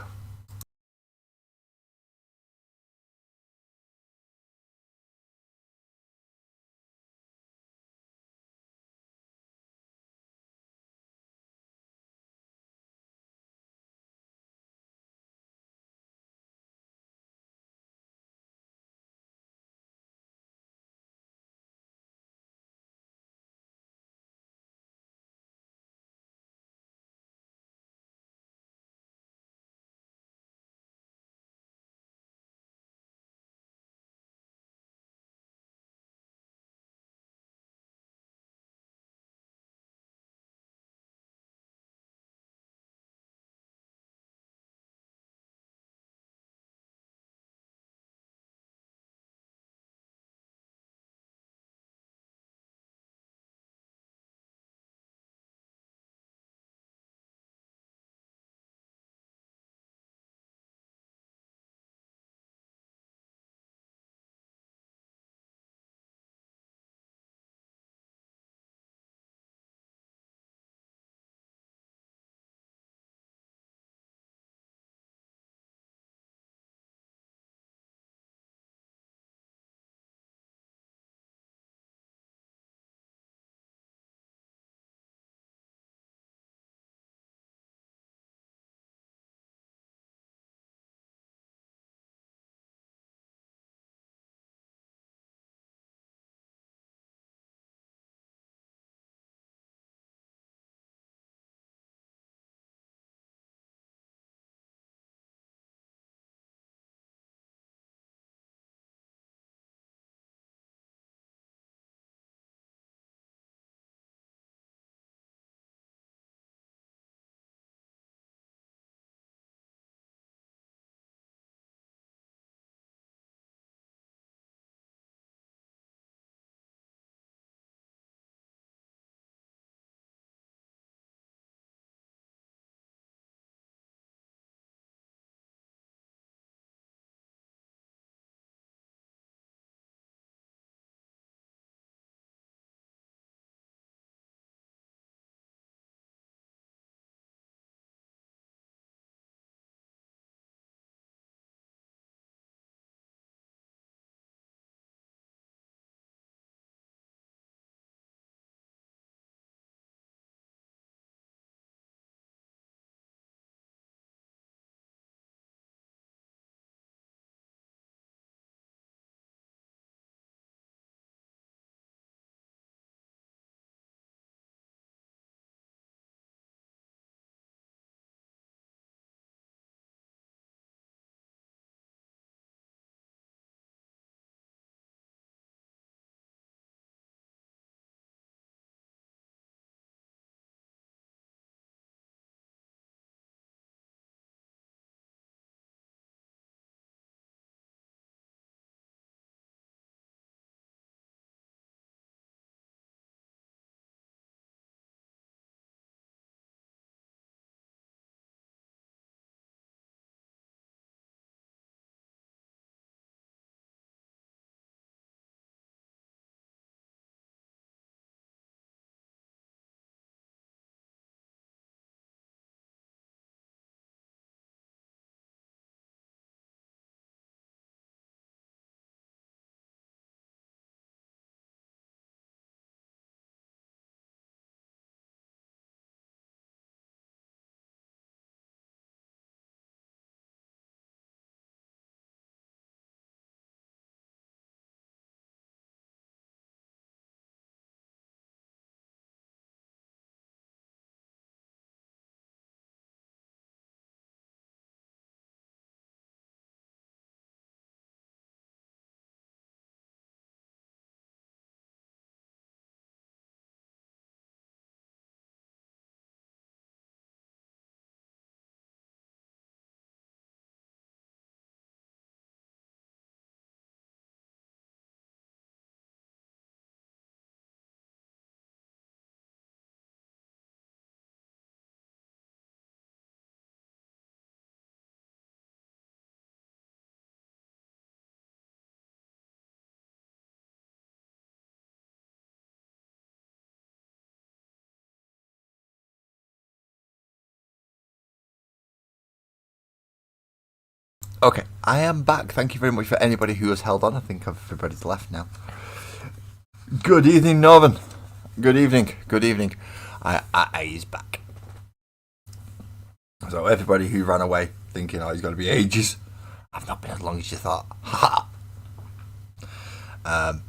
Okay, I am back. Thank you very much for anybody who has held on. I think everybody's left now. Good evening, Northern. Good evening. Good evening. He's back. So everybody who ran away thinking, he's going to be ages. I've not been as long as you thought. Ha ha.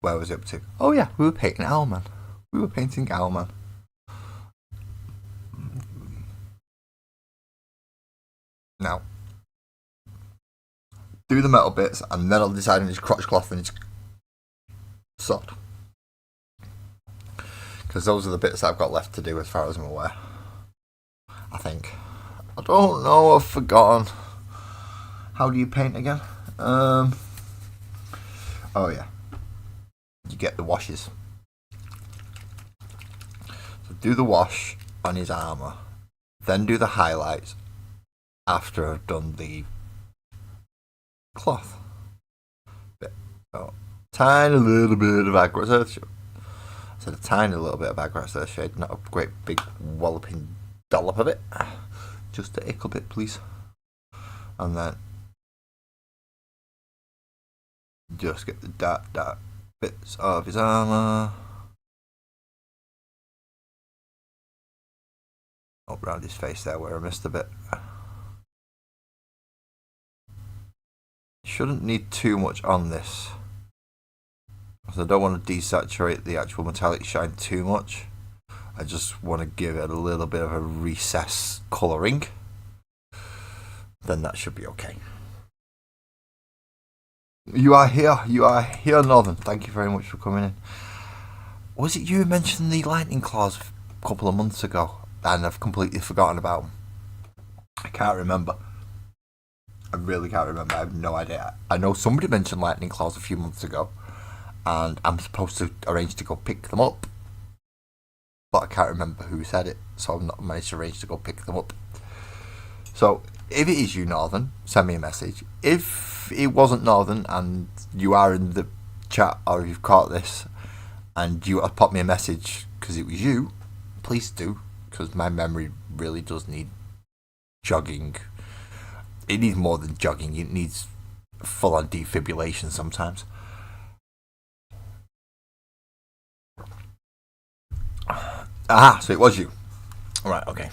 Where was it up to? Oh yeah, we were painting Owlman. Now, do the metal bits, and then I'll decide on his crotch cloth and his sword. Because those are the bits that I've got left to do as far as I'm aware. I think. I don't know, I've forgotten. How do you paint again? Oh yeah. You get the washes. So do the wash on his armour. Then do the highlights after I've done the cloth. So, tiny little bit of Agrax Earthshade. I said a tiny little bit of Agrax Earthshade, not a great big walloping dollop of it. Just a ickle bit, please. And then just get the dark bits of his armour. Up round his face there where I missed a bit. Shouldn't need too much on this, because I don't want to desaturate the actual metallic shine too much. I just want to give it a little bit of a recess colouring. Then that should be okay. You are here, Northern. Thank you very much for coming in. Was it you who mentioned the lightning claws a couple of months ago, and I've completely forgotten about them? I can't remember. I really can't remember. I have no idea. I know somebody mentioned lightning claws a few months ago, and I'm supposed to arrange to go pick them up, but I can't remember who said it, so I've not managed to arrange to go pick them up. So if it is you, Northern, send me a message. If it wasn't Northern and you are in the chat, or you've caught this and you pop me a message because it was you, please do, because my memory really does need jogging. It needs more than jogging. It needs full-on defibrillation sometimes. Aha, so it was you. Alright, okay.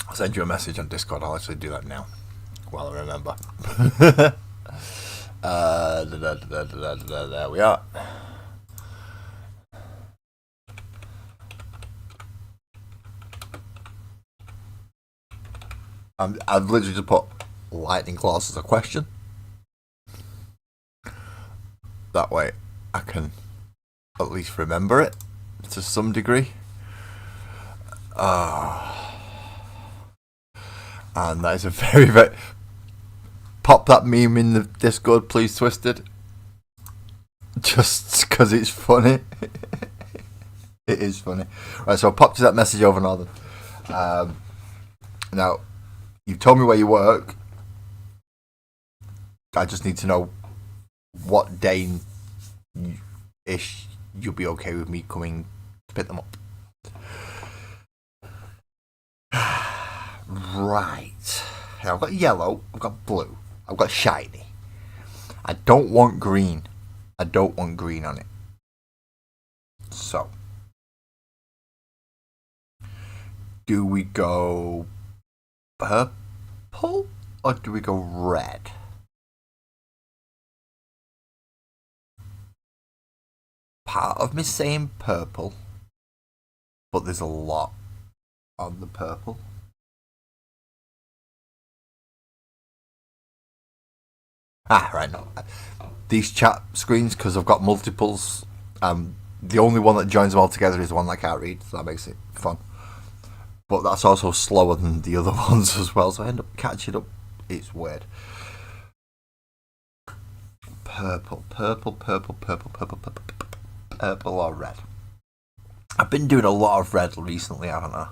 I'll send you a message on Discord. I'll actually do that now, while I remember. There we are. I've literally just put lightning claws as a question. That way I can at least remember it to some degree. And that is a very... Pop that meme in the Discord, please, Twisted. Just because it's funny. It is funny. Right, so I popped you that message over, Northern. Now, you've told me where you work. I just need to know what day-ish you'll be okay with me coming to pick them up. Right. Now, I've got yellow, I've got blue, I've got shiny. I don't want green. I don't want green on it. So, do we go purple or do we go red? Part of me saying purple, but there's a lot on the purple. Right, no. These chat screens, because I've got multiples, the only one that joins them all together is the one that I can't read, so that makes it fun. But that's also slower than the other ones as well, so I end up catching up. It's weird. Purple or red? I've been doing a lot of red recently, haven't I?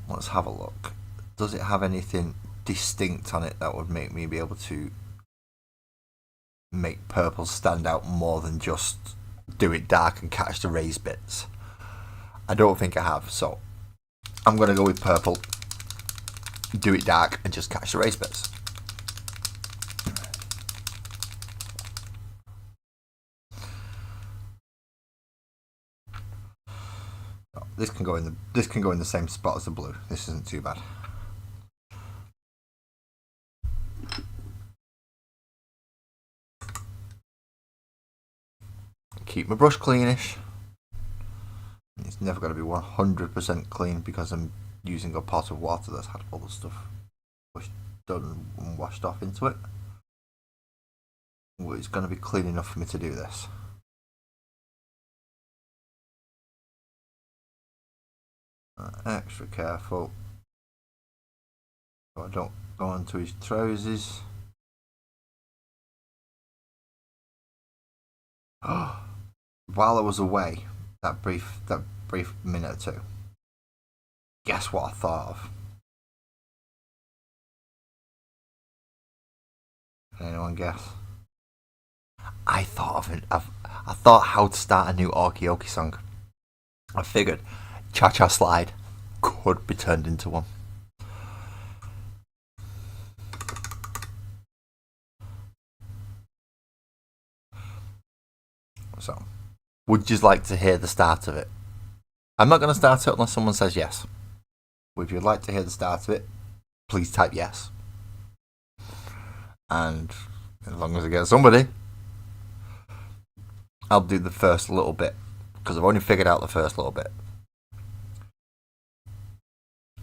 Let's have a look. Does it have anything distinct on it that would make me be able to make purple stand out more than just do it dark and catch the raised bits? I don't think I have, so I'm going to go with purple. do it dark and just catch the race bits. This can go in the same spot as the blue. This isn't too bad. Keep my brush cleanish. It's never going to be 100% clean because I'm using a pot of water that's had all the stuff done and washed off into it. But it's going to be clean enough for me to do this. Extra careful so I don't go onto his trousers. While I was away, that brief minute or two, guess what I thought of? Can anyone guess? I thought how to start a new Okie Okie song. I figured Cha Cha Slide could be turned into one. So, would you like to hear the start of it? I'm not going to start it unless someone says yes. But if you'd like to hear the start of it, please type yes. And as long as I get somebody, I'll do the first little bit. Because I've only figured out the first little bit.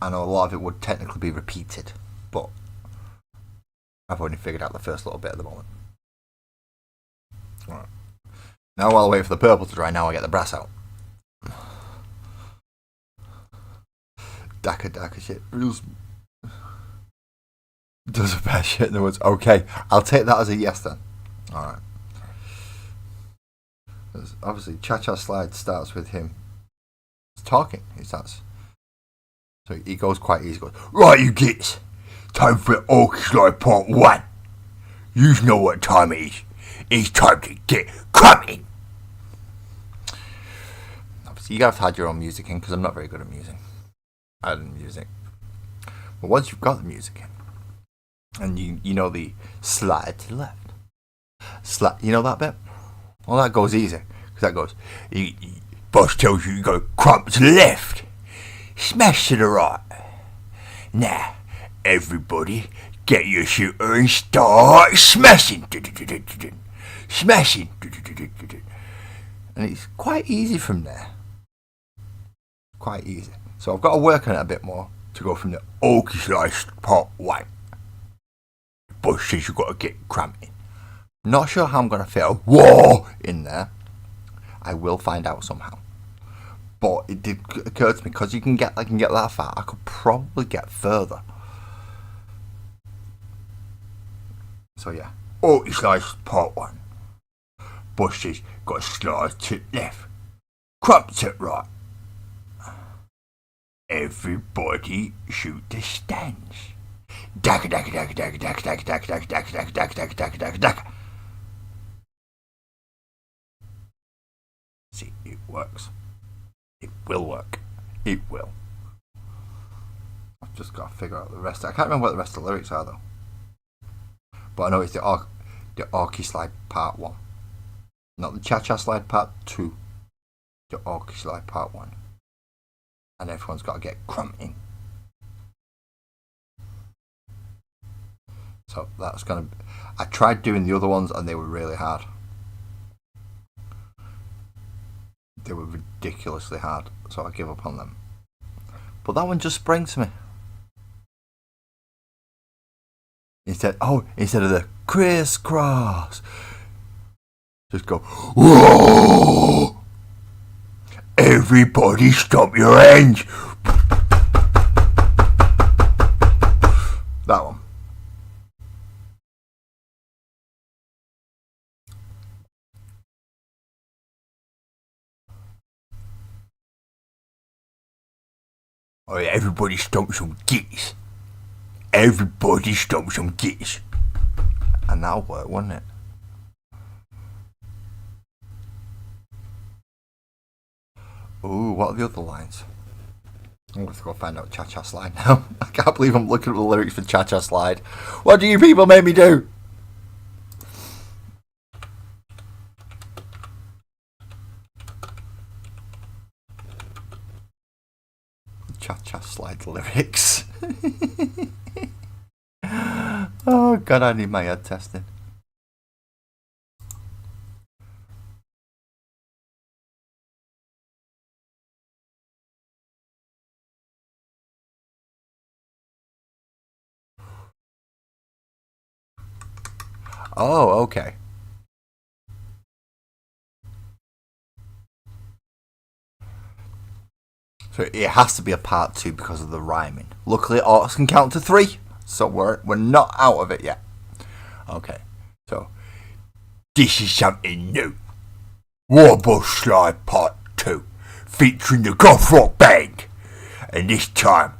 I know a lot of it would technically be repeated, but I've only figured out the first little bit at the moment. Alright. Now while I wait for the purple to dry, now I get the brass out. Daka shit. Does a bad shit in the woods. Okay, I'll take that as a yes then. Alright. Obviously, Cha Cha Slide starts with him talking. He starts. So he goes quite easy. He goes, right, you gits. Time for Okie Slide Part 1. You know what time it is. It's time to get crumbing. Obviously, you have to have your own music in because I'm not very good at music. Adding music. But once you've got the music in, and you know the slide to the left. You know that bit? Well, that goes easy. Because that goes, boss tells you got to crump to the left. Smash to the right. Now, everybody, get your shooter and start smashing. Smashing. And it's quite easy from there. Quite easy. So I've got to work on it a bit more to go from the Okie Slide Part 1. But says you've got to get cramping. Not sure how I'm going to fit a whoa in there. I will find out somehow. But it did occur to me, because I can get that far, I could probably get further. So yeah. Okie Slide Part 1. Bushes got to slide to the left. Crump to the right. Everybody shoot the stands. Daka daka daka daka daka daka daka daka daka daka daka daka daka daka. See, it works. It will work. It will. I've just got to figure out the rest. I can't remember what the rest of the lyrics are though. But I know it's the Okie Slide Part 1. Not the Cha Cha Slide Part 2. The Okie Slide Part 1. And everyone's got to get crumping. So that's going to... I tried doing the other ones and they were really hard. They were ridiculously hard. So I give up on them. But that one just sprang to me. Instead of the crisscross, just go, whoa! Everybody stomp your hands. That one. Oh yeah, everybody stomp some gits. Everybody stomp some gits. And that'll work, won't it? Ooh, what are the other lines? I'm going to go find out Cha Cha Slide now. I can't believe I'm looking at the lyrics for Cha Cha Slide. What do you people make me do? Cha Cha Slide lyrics. Oh god, I need my head testing. Oh, okay. So it has to be a part 2 because of the rhyming. Luckily, Orcs can count to 3, so we're not out of it yet. Okay, so this is something new. Warbush Slide Part 2, featuring the Goth Rock Band, and this time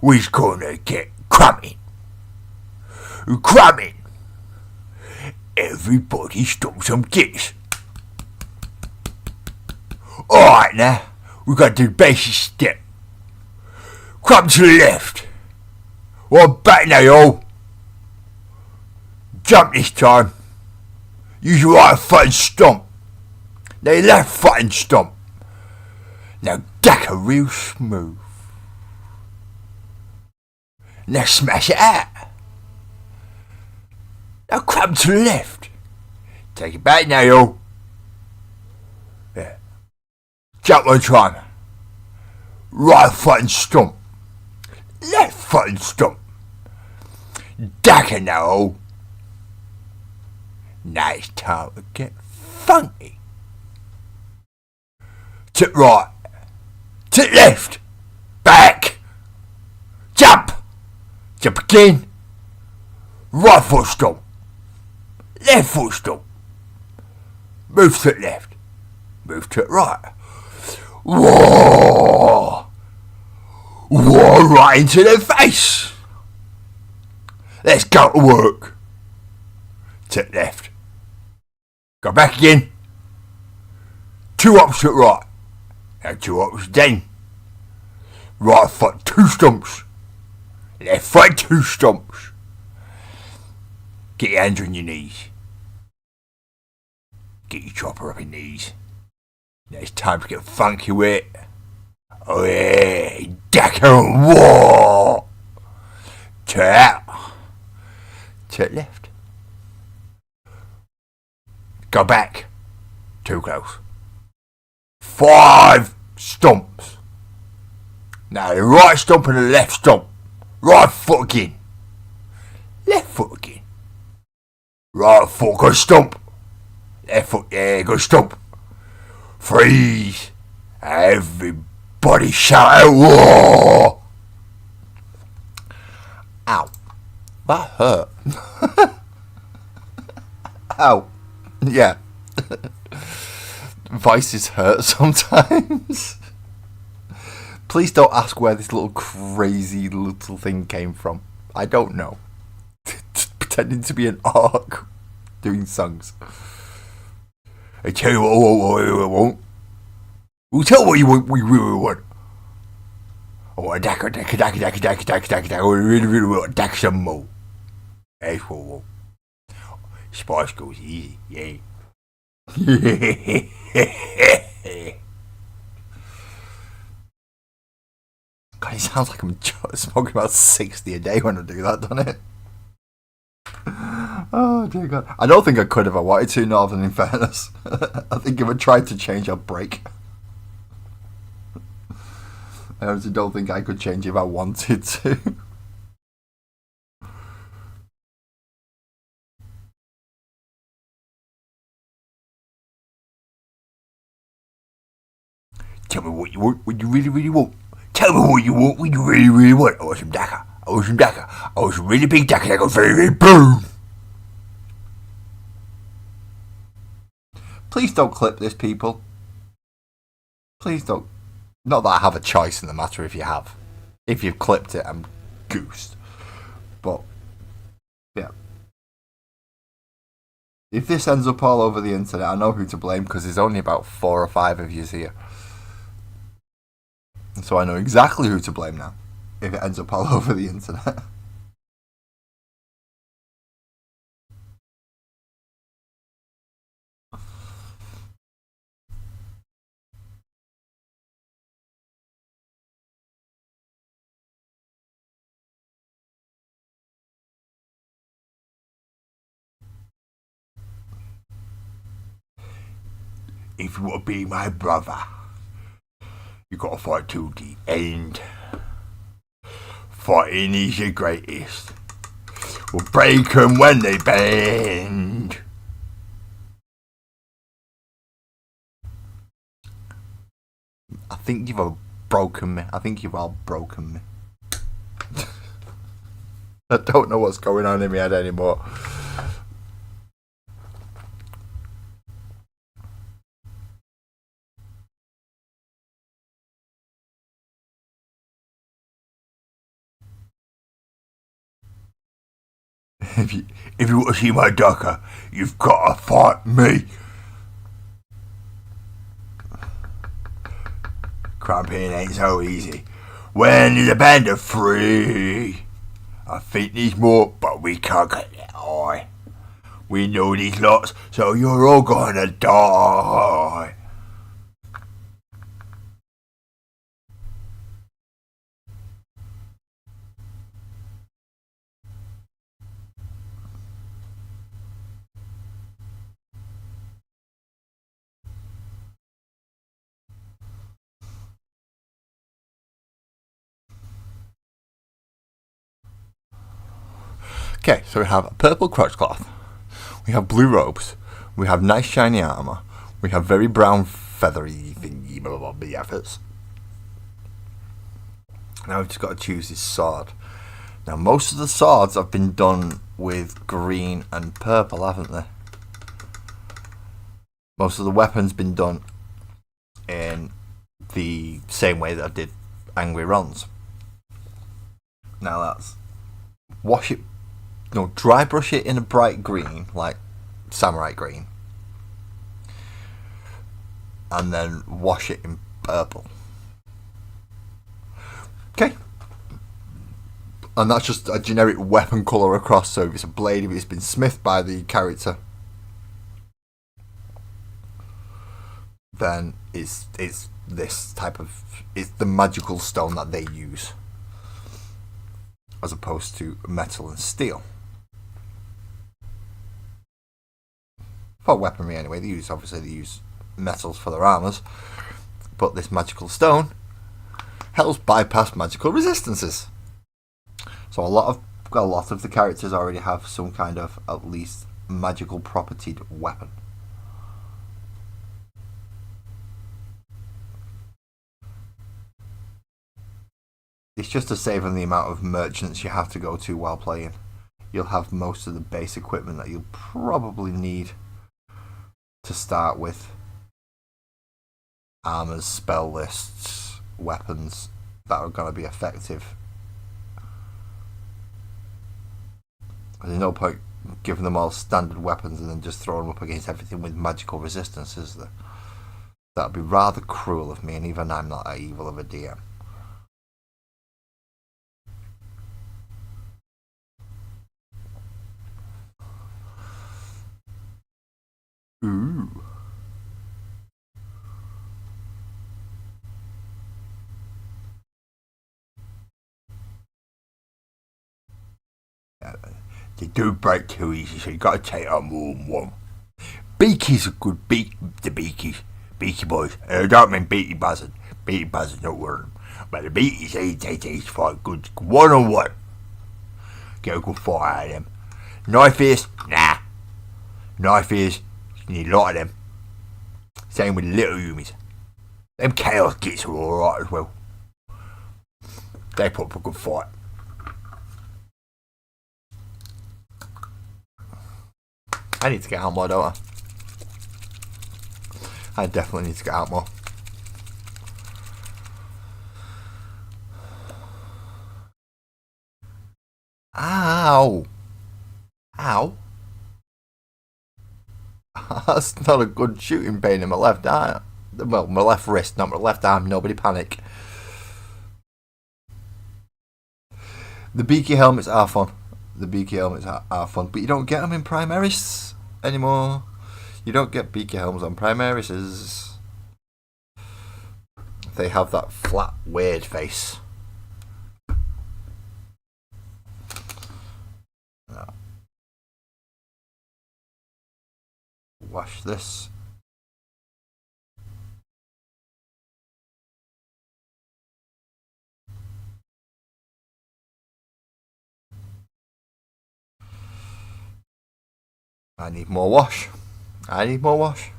we're gonna get crumbing. Crumbing. Everybody stomp some gits. Alright now. We got the basic step. Crumb to the left. One back now, y'all. Jump this time. Use your right foot and stomp. Now your left foot and stomp. Now dacker real smooth. Now smash it out. Now crumb to the left. Take it back now, y'all. Yeah. Jump one time. Right foot and stomp. Left foot and stomp. Dacker now. Now it's time to get funky. To right. To left. Back. Jump. Jump again. Right foot stomp. Left foot stomp. Move to the left. Move to the right. Whoa! Whoa, right into their face. Let's go to work. To the left. Go back again. 2 ups to the right. And 2 ups down. Right foot 2 stomps. Left foot 2 stomps. Get your hands on your knees. Get your chopper up your knees. Now it's time to get funky with it. Oh yeah, dacker and war. To out. To the left. Go back. Too close. 5 stomps. Now the right stomp and the left stomp. Right foot again. Left foot again. Right foot, go stomp. Left foot, yeah, go stomp. Freeze. Everybody shout out, whoa. Ow. That hurt. Ow. Yeah. Voices hurt sometimes. Please don't ask where this little crazy little thing came from. I don't know. Pretending to be an orc doing songs. I tell you what I want. We'll tell what you want, we really want. I want a dacker. I really want a dacker some more. That's what I want. Spice goes easy, yeah. God, it sounds like I'm smoking about 60 a day when I do that, doesn't it? Oh dear God. I don't think I could if I wanted to, Northern, in fairness. I think if I tried to change, I'd break. I honestly don't think I could change if I wanted to. Tell me what you want, what you really, really want. Tell me what you want, what you really, really want. I want some dacker. I want some dacker. I want some really big dacker that goes very, very boom. Please don't clip this, people. Please don't. Not that I have a choice in the matter if you have. If you've clipped it, I'm goosed. But, yeah. If this ends up all over the internet, I know who to blame because there's only about 4 or 5 of yous here. So I know exactly who to blame now if it ends up all over the internet. If you want to be my brother, you gotta fight to the end. Fighting is the greatest. We'll break them when they bend. I think you've all broken me. I think you've all broken me. I don't know what's going on in my head anymore. If you want to see my ducker, you've got to fight me. Cramping ain't so easy. When there's a band of three, I think there's more, but we can't get it high. We know these lots, so you're all gonna die. Okay, so we have a purple crotchcloth, we have blue robes, we have nice shiny armour, we have very brown feathery thingy blah blah blah efforts. Now we've just got to choose this sword. Now most of the swords have been done with green and purple, haven't they? Most of the weapons been done in the same way that I did Angry Rons. Now that's wash it, no, dry brush it in a bright green, like samurai green, and then wash it in purple. Okay. And that's just a generic weapon colour across, so if it's a blade, if it's been smithed by the character, then it's this type of, it's the magical stone that they use, as opposed to metal and steel. For weaponry anyway, they use metals for their armours, but this magical stone helps bypass magical resistances. So a lot of the characters already have some kind of at least magical propertied weapon. It's just to save on the amount of merchants you have to go to while playing. You'll have most of the base equipment that you'll probably need to start with. Armors, spell lists, weapons that are going to be effective. There's no point giving them all standard weapons and then just throwing them up against everything with magical resistance, is there? That'd be rather cruel of me, and even I'm not that evil of a DM. Ooh. They do break too easy, so you got to take on more than one. Beaky's a good the Beaky boys. I don't mean Beaky Buzzard. Beaky Buzzard's not one of them. But the Beaky's, they fight good one on one. Get a good fight out of them. Knife Fist, nah. Knife Fist, you need a lot of them. Same with little humies. Them Chaos Gits are alright as well. They put up a good fight. I need to get out more, don't I definitely need to get out more. Ow! Ow! That's not a good shooting pain in my left arm. Well, my left wrist, not my left arm. Nobody panic. The beaky helmets are fun. The beaky helmets are fun, but you don't get them in Primaris anymore. You don't get beaky helmets on Primarises. They have that flat, weird face. Now, wash this. I need more wash. I need more wash.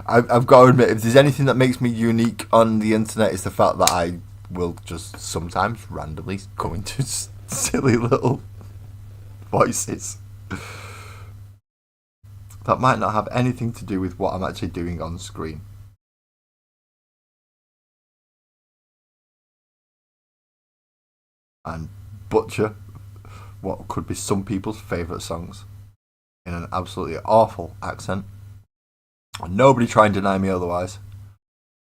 I've got to admit, if there's anything that makes me unique on the internet, it's the fact that I will just sometimes randomly come into silly little voices that might not have anything to do with what I'm actually doing on screen. And butcher what could be some people's favourite songs in an absolutely awful accent. Nobody try and deny me otherwise,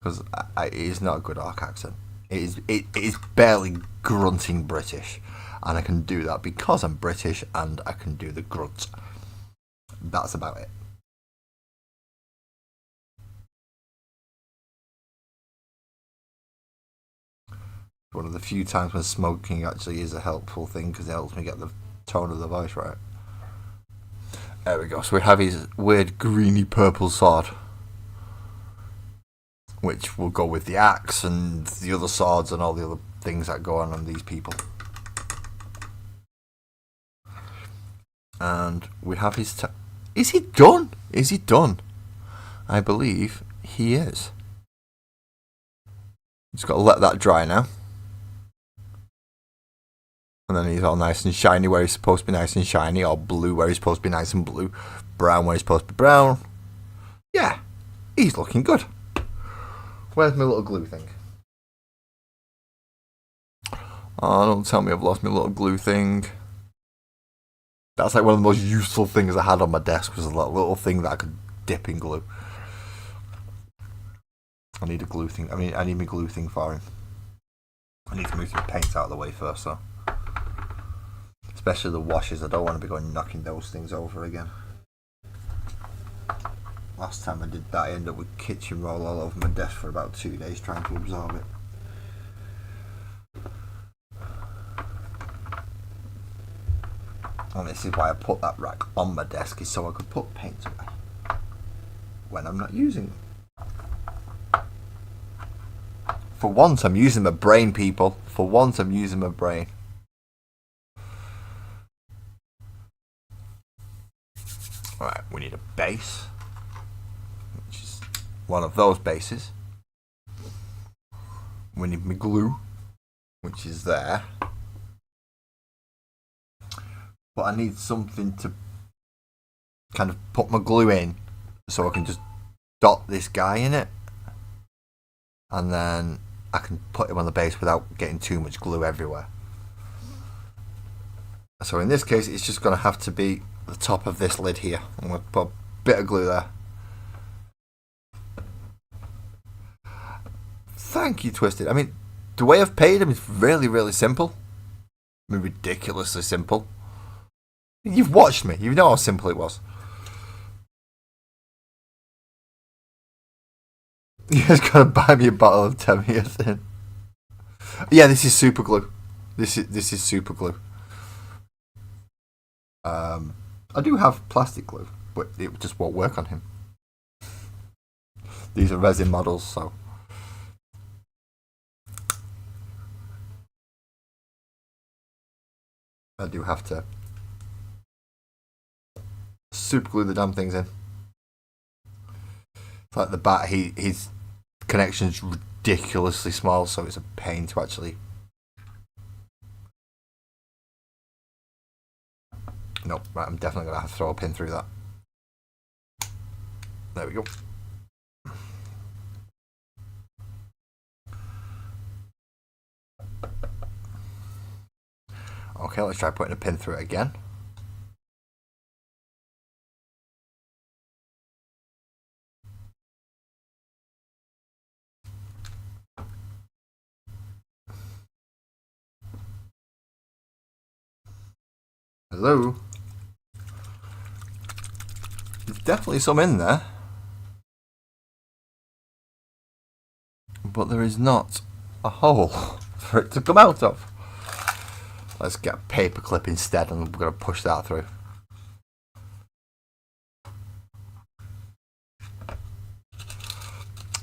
because it is not a good arc accent. It is barely grunting British, and I can do that because I'm British and I can do the grunt. That's about it. One of the few times when smoking actually is a helpful thing, because it helps me get the tone of the voice right. There we go. So we have his weird greeny purple sword, which will go with the axe and the other swords and all the other things that go on these people. And we have his... Is he done? Is he done? I believe he is. Just got to let that dry now. And then he's all nice and shiny where he's supposed to be nice and shiny, all blue where he's supposed to be nice and blue, brown where he's supposed to be brown. Yeah, he's looking good. Where's my little glue thing? Oh, don't tell me I've lost my little glue thing. That's like one of the most useful things I had on my desk, was that little thing that I could dip in glue. I need a glue thing. I mean, I need my glue thing for him. I need to move some paint out of the way first, though. Especially the washes. I don't want to be going knocking those things over again. Last time I did that, I ended up with kitchen roll all over my desk for about 2 days trying to absorb it. And this is why I put that rack on my desk, is so I could put paint away when I'm not using them. For once I'm using my brain, people. For once I'm using my brain. Alright, we need a base, which is one of those bases. We need my glue, which is there. But I need something to kind of put my glue in, so I can just dot this guy in it. And then I can put him on the base without getting too much glue everywhere. So in this case, it's just going to have to be the top of this lid here. I'm going to put a bit of glue there. Thank you, Twisted. I mean, the way I've paid him is really, really simple. I mean, ridiculously simple. You've watched me. You know how simple it was. You just gotta buy me a bottle of Tamiya. Yeah, this is super glue. This is super glue. I do have plastic glue, but it just won't work on him. These are resin models, so I do have to super glue the damn things in. It's like the bat, his connection's ridiculously small, so it's a pain to actually. Nope, right, I'm definitely going to have to throw a pin through that. There we go. Okay, let's try putting a pin through it again. Hello? There's definitely some in there. But there is not a hole for it to come out of. Let's get a paper clip instead and we're going to push that through.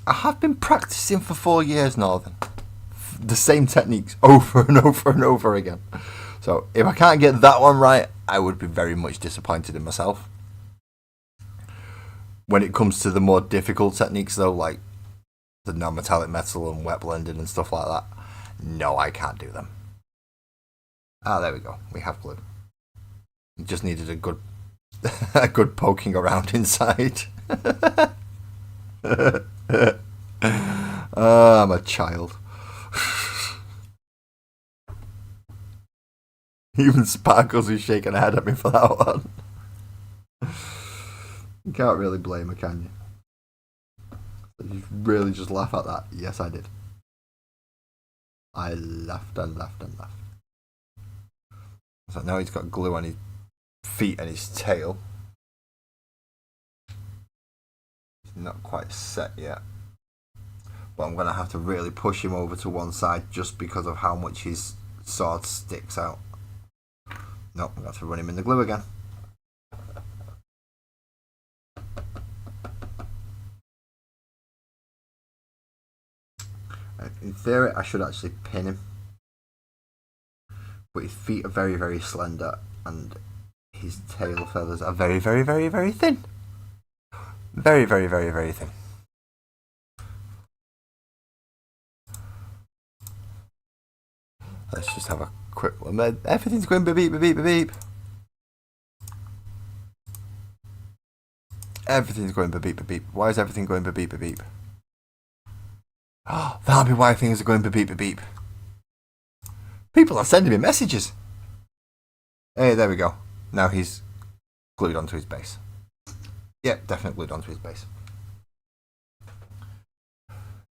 I have been practicing for 4 years, Northern. The same techniques over and over and over again. So if I can't get that one right, I would be very much disappointed in myself. When it comes to the more difficult techniques though, like the non-metallic metal and wet blending and stuff like that, no, I can't do them. Ah, there we go. We have glue. Just needed a good a good poking around inside. I'm a child. Even Sparkles is shaking her head at me for that one. You can't really blame her, can you? You really just laugh at that. Yes, I did. I laughed and laughed and laughed. So now he's got glue on his feet and his tail. He's not quite set yet. But I'm going to have to really push him over to one side just because of how much his sword sticks out. Nope, I'm going to have to run him in the glue again. In theory, I should actually pin him. But his feet are very, very slender and his tail feathers are very, very, very, very thin. Very, very, very, very thin. Let's just have a quick one. Everything's going beep, beep, beep, beep, beep. Everything's going beep, beep, beep. Why is everything going beep, beep, beep? Oh, that'll be why things are going beep, beep, beep. People are sending me messages. Hey, there we go. Now he's glued onto his base. Yep, definitely glued onto his base.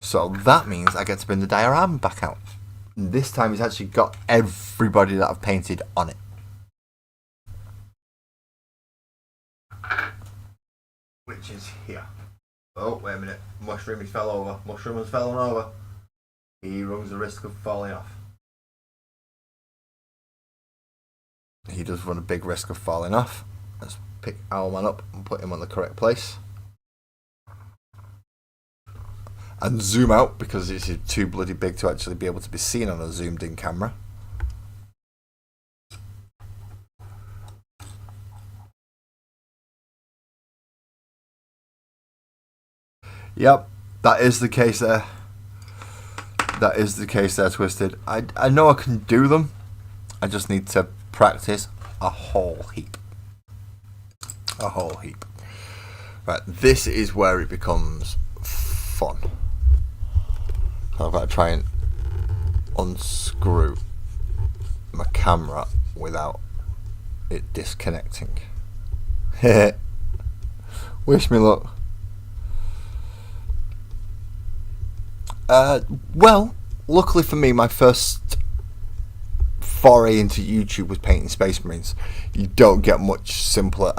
So that means I get to bring the diorama back out. This time he's actually got everybody that I've painted on it. Which is here. Oh, wait a minute. Mushroom, he fell over. Mushroom has fallen over. He runs the risk of falling off. He does run a big risk of falling off. Let's pick Owlman up and put him on the correct place. And zoom out because it's too bloody big to actually be able to be seen on a zoomed in camera. Yep, that is the case there. That is the case there, Twisted. I know I can do them. I just need to practice a whole heap. A whole heap. Right, this is where it becomes fun. I've got to try and unscrew my camera without it disconnecting. Wish me luck. Well, luckily for me, my first foray into YouTube was painting Space Marines. You don't get much simpler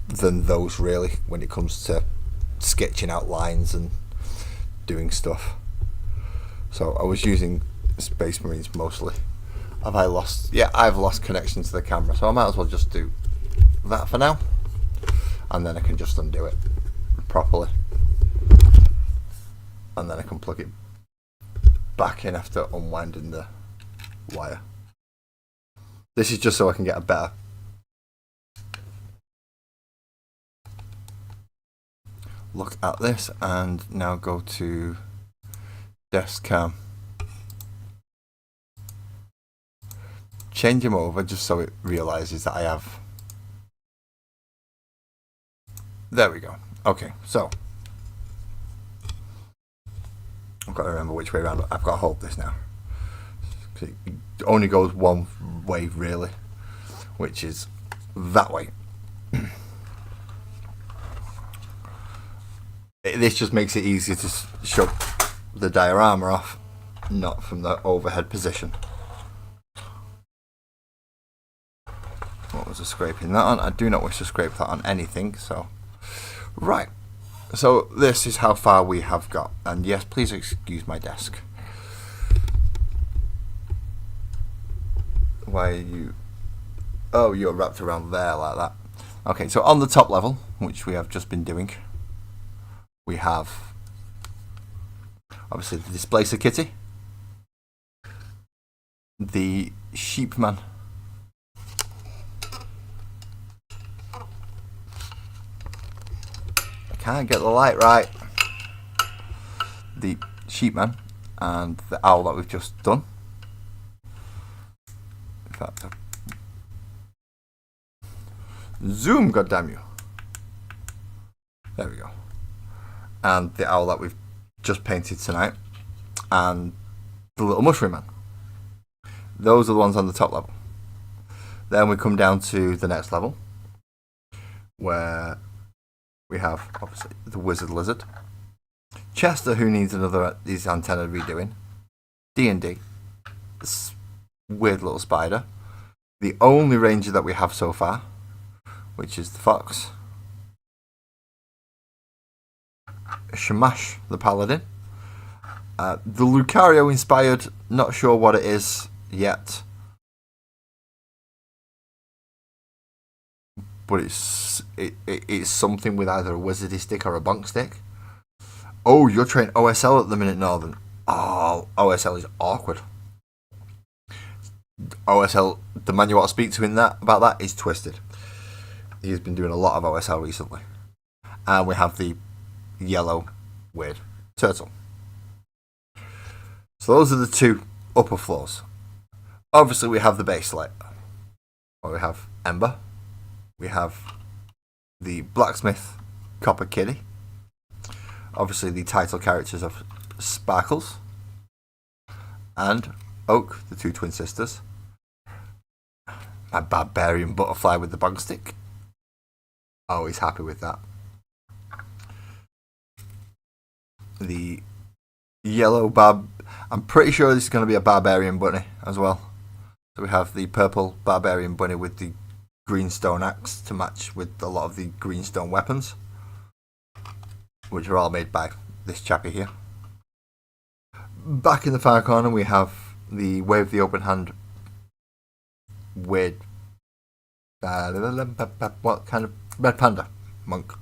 than those really when it comes to sketching out lines and doing stuff. So I was using Space Marines mostly. Have I lost? Yeah, I've lost connection to the camera, so I might as well just do that for now, and then I can just undo it properly, and then I can plug it back in after unwinding the wire. This is just so I can get a better look at this, and now go to desk cam. Change him over just so it realizes that I have. There we go. Okay, so I've got to remember which way around. I've got to hold this now. It only goes one way really, which is that way. This just makes it easier to show the diorama off, not from the overhead position. of scraping that on. I do not wish to scrape that on anything, so... Right. So this is how far we have got. And yes, please excuse my desk. Why are you... Oh, you're wrapped around there like that. Okay, so on the top level, which we have just been doing, we have obviously the Displacer Kitty, the Sheepman, I can't get the light right, the Sheepman, and the owl that we've just done. In fact, zoom, goddamn you. There we go. And the owl that we've just painted tonight, and the little mushroom man. Those are the ones on the top level. Then we come down to the next level, where we have obviously the wizard lizard, Chester, who needs his antenna redoing, D&D, this weird little spider, the only ranger that we have so far, which is the fox, Shamash the paladin, the Lucario inspired, not sure what it is yet, but it's something with either a wizardy stick or a bonk stick. Oh, you're trained OSL at the minute, Northern. Oh, OSL is awkward. OSL, the man you want to speak to about that is Twisted. He's been doing a lot of OSL recently. And we have the yellow weird turtle. So those are the two upper floors. Obviously we have the base layer, where we have Ember, we have the blacksmith Copper Kitty, obviously the title characters of Sparkles and Oak, the two twin sisters, my barbarian butterfly with the bug stick. Always happy with that. The yellow I'm pretty sure this is going to be a barbarian bunny as well. So we have the purple barbarian bunny with the green stone axe to match with a lot of the green stone weapons, which are all made by this chappy here. Back in the far corner we have the wave the open hand with what kind of red panda monk.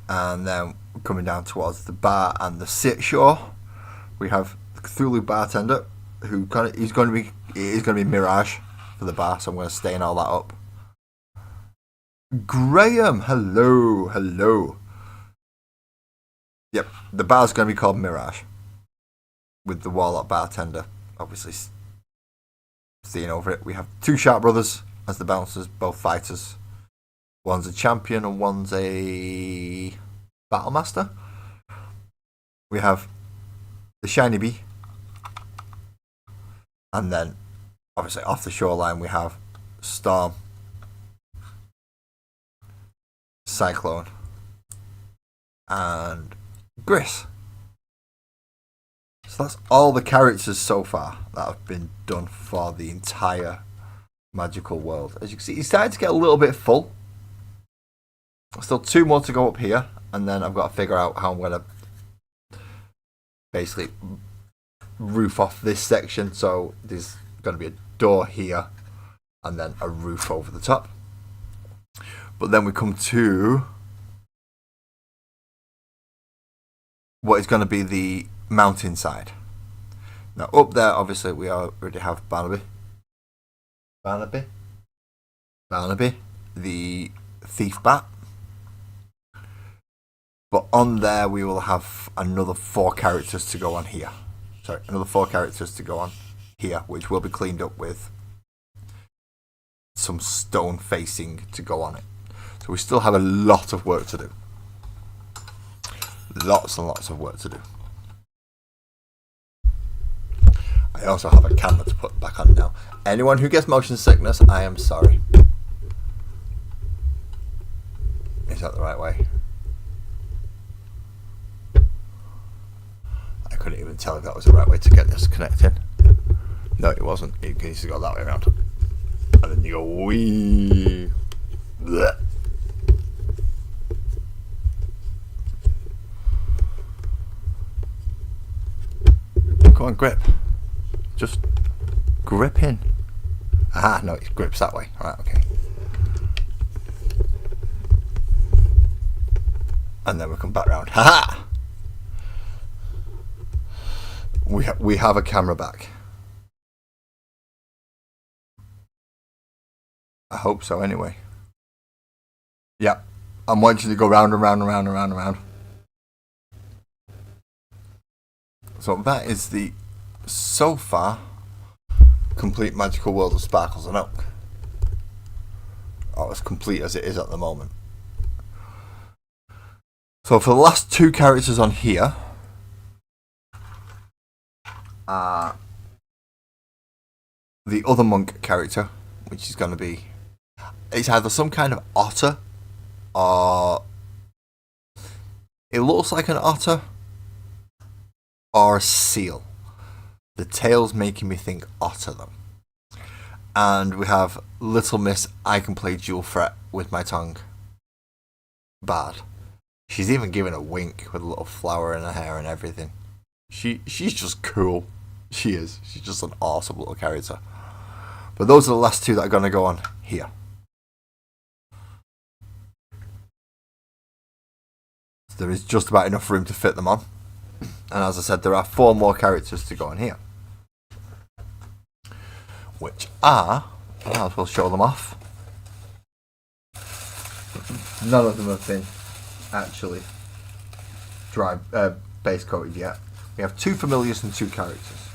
And then coming down towards the bar and the sit shore, we have the Cthulhu bartender, who is going to be Mirage for the bar, so I'm going to stain all that up. Graham, hello. Yep, the bar's going to be called Mirage, with the Warlock bartender obviously seeing over it. We have two Sharp brothers as the bouncers, both fighters. One's a champion and one's a battle master. We have the Shiny Bee. And then, obviously, off the shoreline, we have Storm, Cyclone, and Gris. So that's all the characters so far that have been done for the entire magical world. As you can see, it's starting to get a little bit full. Still two more to go up here, and then I've got to figure out how I'm going to basically roof off this section. So there's going to be a door here and then a roof over the top. But then we come to what is going to be the mountain side. Now up there obviously we already have Barnaby, the thief bat. But on there we will have another 4 characters to go on here. Another 4 characters to go on here, which will be cleaned up with some stone facing to go on it. So we still have a lot of work to do. Lots and lots of work to do. I also have a camera to put back on now. Anyone who gets motion sickness, I am sorry. Is that the right way? I couldn't even tell if that was the right way to get this connected. No, it wasn't. It needs to go that way around. And then you go wee. Blech. Come on, grip. Just grip in. Ah, no, it grips that way. Alright, okay. And then we come back round. Ha-ha! We have a camera back. I hope so, anyway. Yeah, I'm wanting to go round and round and round and round and round. So that is the, so far, complete Magical World of Sparkles and Oak. Or as complete as it is at the moment. So for the last two characters on here, the other monk character, which is going to be, it's either some kind of otter, or it looks like an otter, or a seal. The tail's making me think otter though. And we have Little Miss I Can Play Dual Threat with My Tongue Bard. She's even giving a wink with a little flower in her hair and everything. She's just cool. She is. She's just an awesome little character. But those are the last two that are going to go on here. So there is just about enough room to fit them on. And as I said, there are 4 more characters to go on here. Which are, I might as well show them off. None of them have been actually base coated yet. We have 2 familiars and 2 characters.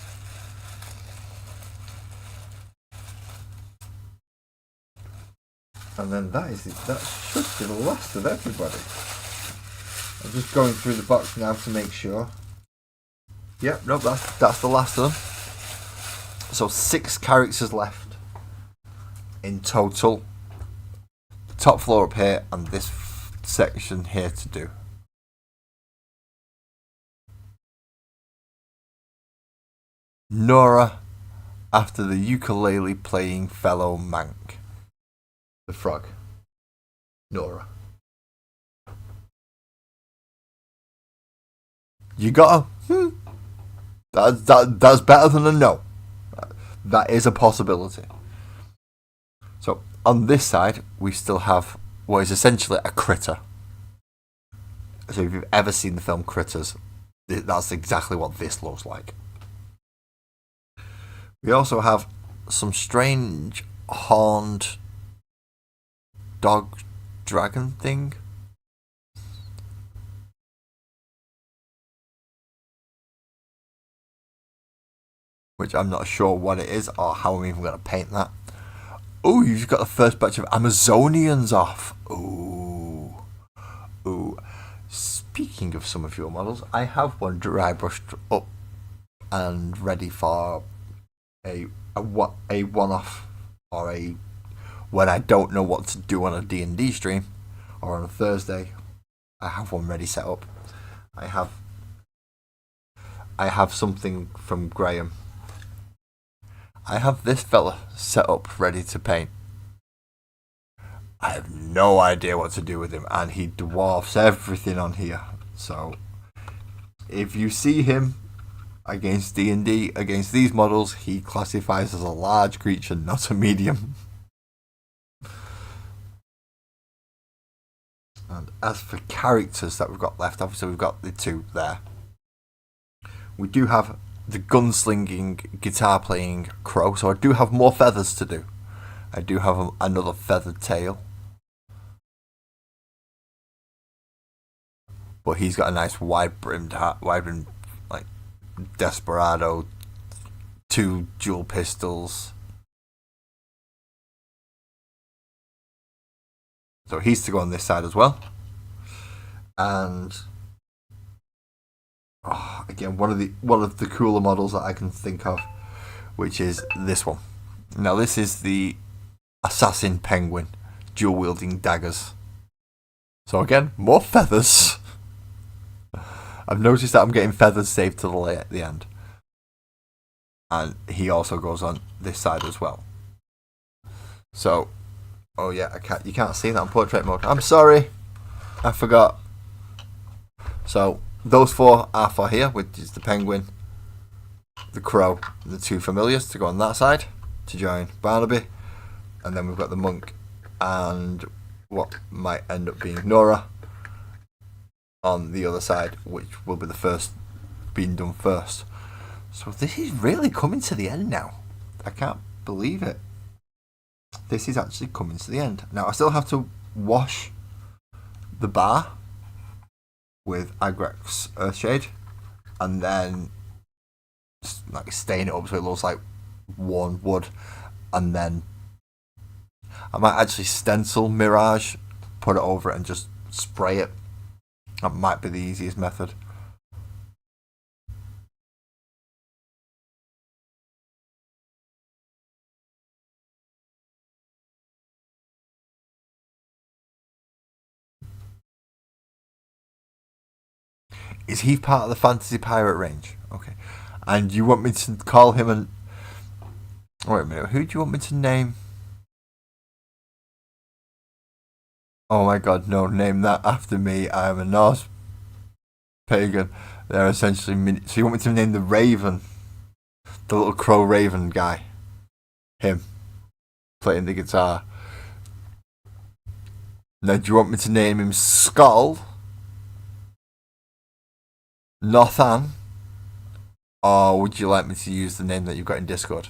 And then that should be the last of everybody. I'm just going through the box now to make sure. Yep, nope, that's the last of them. So 6 characters left in total. Top floor up here and this section here to do. Nora, after the ukulele playing fellow Mank. The frog. Nora. You got her? That's better than a no. That is a possibility. So on this side, we still have what is essentially a critter. So if you've ever seen the film Critters, that's exactly what this looks like. We also have some strange horned dog dragon thing. Which I'm not sure what it is or how I'm even going to paint that. Oh, you've got the first batch of Amazonians off. Ooh. Speaking of some of your models, I have one dry brushed up and ready for a one-off, or a when I don't know what to do on a D&D stream or on a Thursday. I have one ready set up. I have something from Graham. I have this fella set up ready to paint. I have no idea what to do with him, and he dwarfs everything on here. So if you see him against D&D, against these models, he classifies as a large creature, not a medium. And as for characters that we've got left, obviously we've got the 2 there. We do have the gunslinging, guitar playing crow, so I do have more feathers to do. I do have another feathered tail. But he's got a nice wide-brimmed hat, wide-brimmed, like, desperado, 2 dual pistols. So he's to go on this side as well. And again, one of the cooler models that I can think of, which is this one. Now this is the assassin penguin, dual wielding daggers. So again, more feathers. I've noticed that I'm getting feathers saved to the end. And he also goes on this side as well. So, oh yeah, you can't see that on portrait mode. I'm sorry, I forgot. So those four are for here, which is the penguin, the crow, and the two familiars to go on that side to join Barnaby, and then we've got the monk and what might end up being Nora on the other side, which will be the first being done first. So this is really coming to the end now. I can't believe it. This is actually coming to the end. Now I still have to wash the bar with Agrex Earthshade and then like stain it up so it looks like worn wood, and then I might actually stencil Mirage, put it over it and just spray it. That might be the easiest method. Is he part of the Fantasy Pirate range? Okay. And you want me to call him and... Wait a minute, who do you want me to name? Oh my god, no, name that after me. I am a Norse pagan. They're essentially... So you want me to name the Raven? The little crow Raven guy? Him. Playing the guitar. Now, do you want me to name him Skull? Nothan? Or would you like me to use the name that you've got in Discord?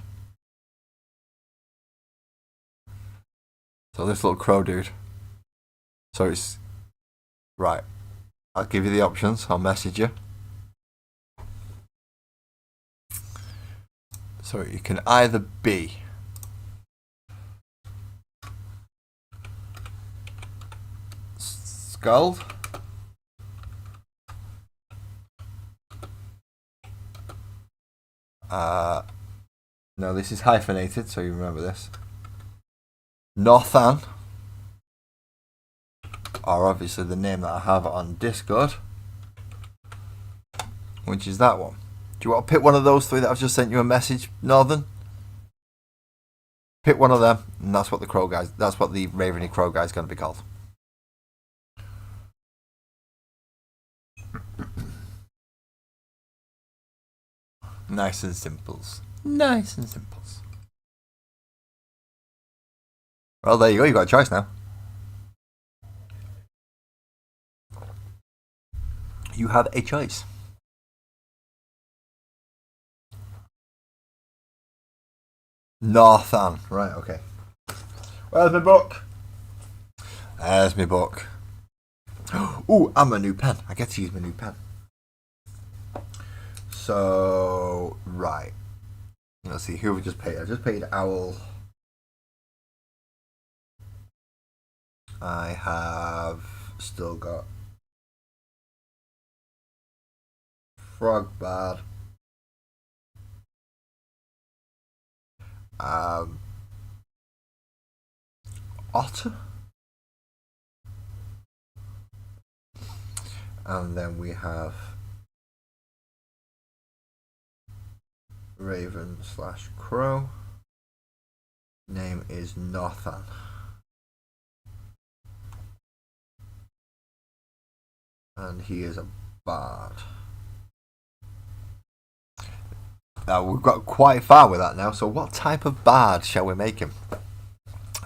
So this little crow dude. So it's... Right. I'll give you the options. I'll message you. So you can either be... Skull. No, this is hyphenated, so you remember this. Nothan, or obviously the name that I have on Discord, which is that one. Do you want to pick one of those three that I've just sent you a message, Northern? Pick one of them, and that's what the crow guys. That's what the Raveny Crow guy is going to be called. Nice and simples. Nice and simples. Well, there you go. You got a choice now. You have a choice. Northan. Right, okay. Where's my book? There's my book. Ooh, and my new pen. I get to use my new pen. So, right. Let's see, who we just paid? I just paid Owl. I have still got Frogbard. Otter. And then we have Raven / Crow. Name is Nothan. And he is a bard. Now we've got quite far with that now, so what type of bard shall we make him?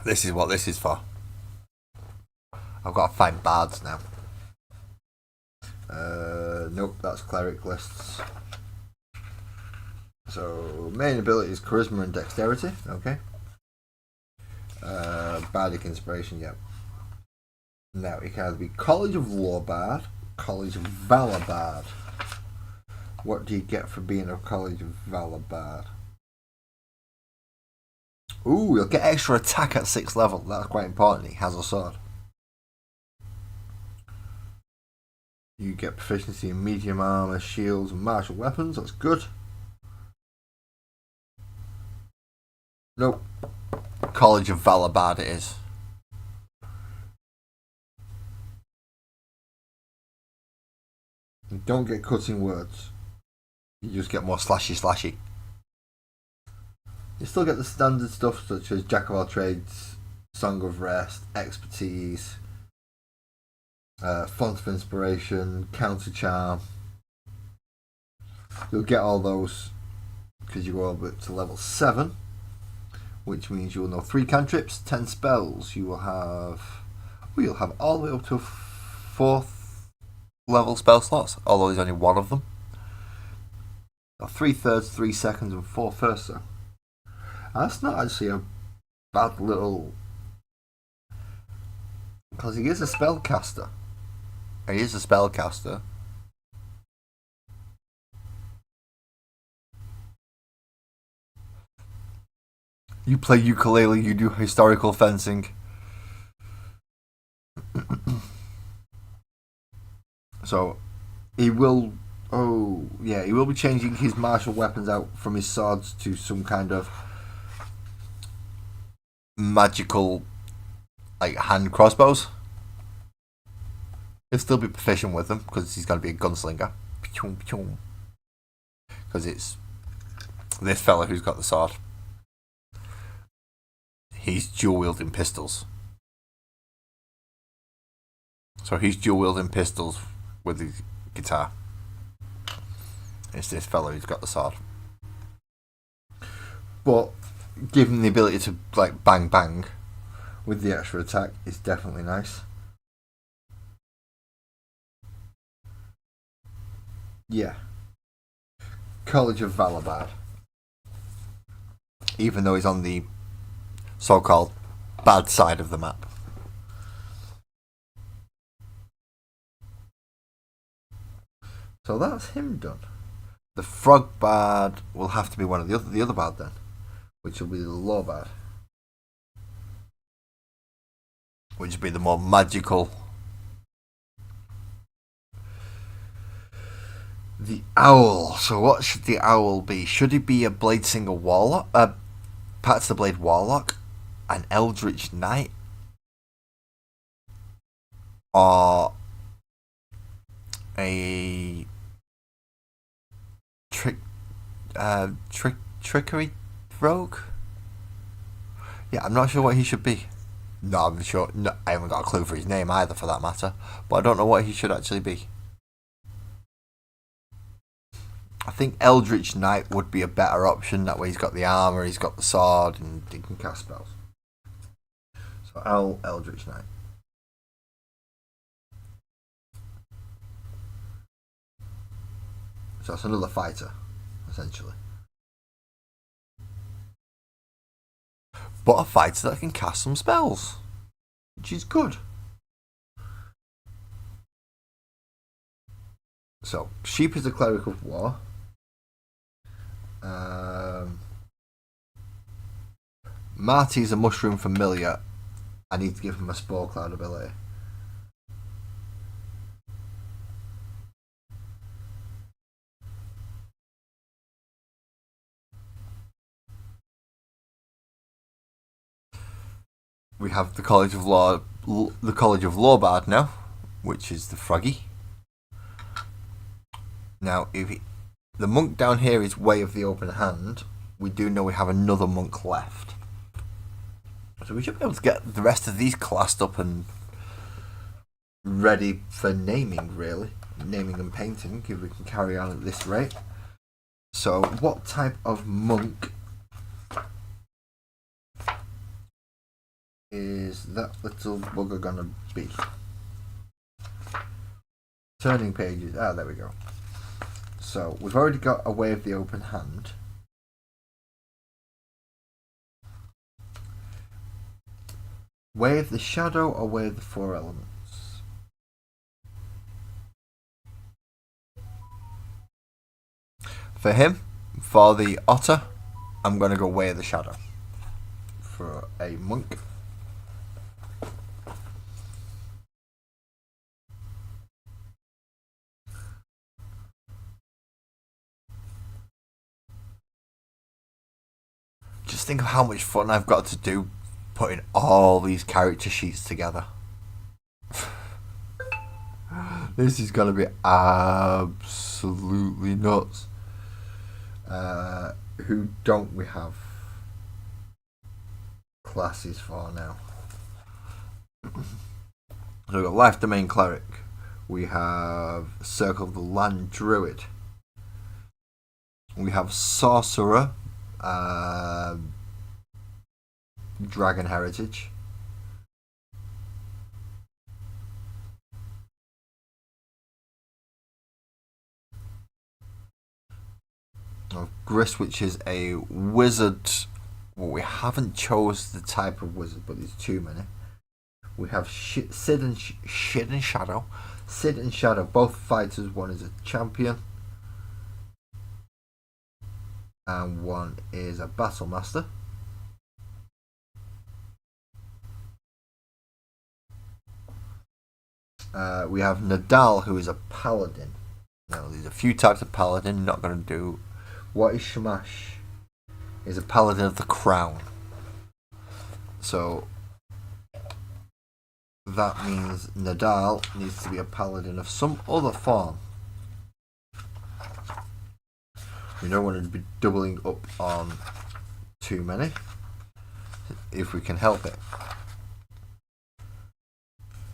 This is what this is for. I've got to find bards now. Nope, that's cleric lists. So main ability is charisma and dexterity. Okay. Bardic inspiration. Yep. Now it can either be College of Lore Bard, College of Valor Bard. What do you get for being a College of Valor Bard? Ooh, you'll get extra attack at 6th level. That's quite important. He has a sword. You get proficiency in medium armor, shields, and martial weapons. That's good. Nope. College of Valor Bard it is. You don't get cutting words. You just get more slashy. You still get the standard stuff such as Jack of all trades, Song of Rest, Expertise, Font of Inspiration, Counter Charm. You'll get all those because you go over to level 7, which means you will know 3 cantrips, 10 spells. You'll have all the way up to 4th level spell slots, although there's only 1 of them. 3/3, 3 seconds, and 4 firsts. So that's not actually a bad little, because he is a spellcaster. You play ukulele, you do historical fencing. So he will be changing his martial weapons out from his swords to some kind of magical, like, hand crossbows. He'll still be proficient with them because he's going to be a gunslinger. Because it's this fella who's got the sword. He's dual wielding pistols. So he's dual wielding pistols with the guitar. It's this fellow who's got the sword. But given the ability to, like, bang bang with the extra attack is definitely nice. Yeah. College of Valabad. Even though he's on the so-called bad side of the map. So that's him done. The Frog Bard will have to be one of the other bard then, which will be the Law Bard, which will be the more magical. The Owl. So what should the Owl be? Should he be a Bladesinger Warlock? Pax the Blade Warlock? An Eldritch Knight? Or a trickery rogue? Yeah, I'm not sure what he should be. No, I'm sure. No, I haven't got a clue for his name either, for that matter. But I don't know what he should actually be. I think Eldritch Knight would be a better option. That way he's got the armour, he's got the sword, and he can cast spells. So Eldritch Knight. So that's another fighter, essentially. But a fighter that can cast some spells, which is good. So, Sheep is a cleric of war. Marty's a mushroom familiar. I need to give him a Spore Cloud ability. We have the College of Lawbard now, which is the Froggy. Now, the monk down here is Way of the Open Hand, we do know we have another monk left. So we should be able to get the rest of these classed up and ready for naming, really. Naming and painting, if we can carry on at this rate. So, what type of monk is that little bugger gonna be? Turning pages. Ah, there we go. So, we've already got a Way of the Open Hand. Way of the Shadow or Way of the Four Elements? For him, for the Otter, I'm going to go Way of the Shadow. For a monk. Just think of how much fun I've got to do putting all these character sheets together. This is going to be absolutely nuts. Who don't we have? classes for now. So we've got Life Domain Cleric. We have Circle of the Land Druid. We have Sorcerer, Dragon Heritage. Grist, which is a wizard. Well, we haven't chose the type of wizard, but there's too many. We have Sid and Shadow. Sid and Shadow, both fighters. One is a champion, and one is a battle master. We have Nadal, who is a paladin. Now, there's a few types of paladin. Not going to do. What is Shamash? Is a paladin of the crown. So that means Nadal needs to be a paladin of some other form. We don't want to be doubling up on too many, if we can help it.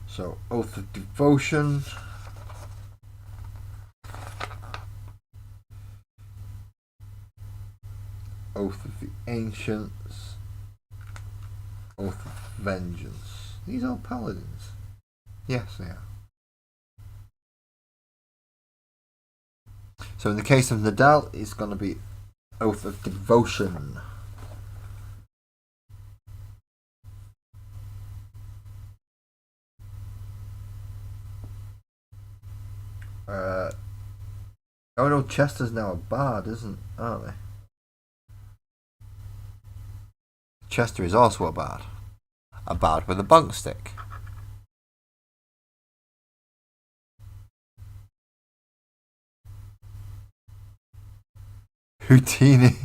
So, Oath of Devotion. Oath of the Ancients. Oath of Vengeance. These are paladins. Yes, they are. So in the case of Nadal, it's going to be Oath of Devotion. Oh no, Chester's now a bard, aren't they? Chester is also a bard. A bard with a bunk stick. Houdini.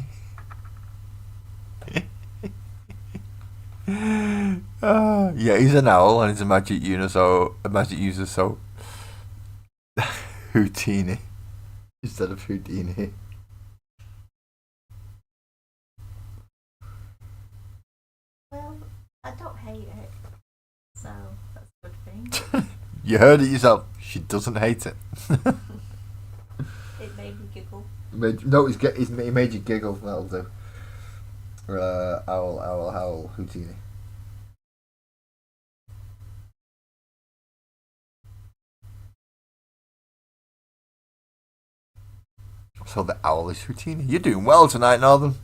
Yeah, he's an owl and he's a magic user, so Houdini instead of Houdini. Well, I don't hate it, so that's a good thing. You heard it yourself. She doesn't hate it. It made me giggle. He made you giggle. That'll do. Owl, Houdini. So the owl is Houdini. You're doing well tonight, Northern.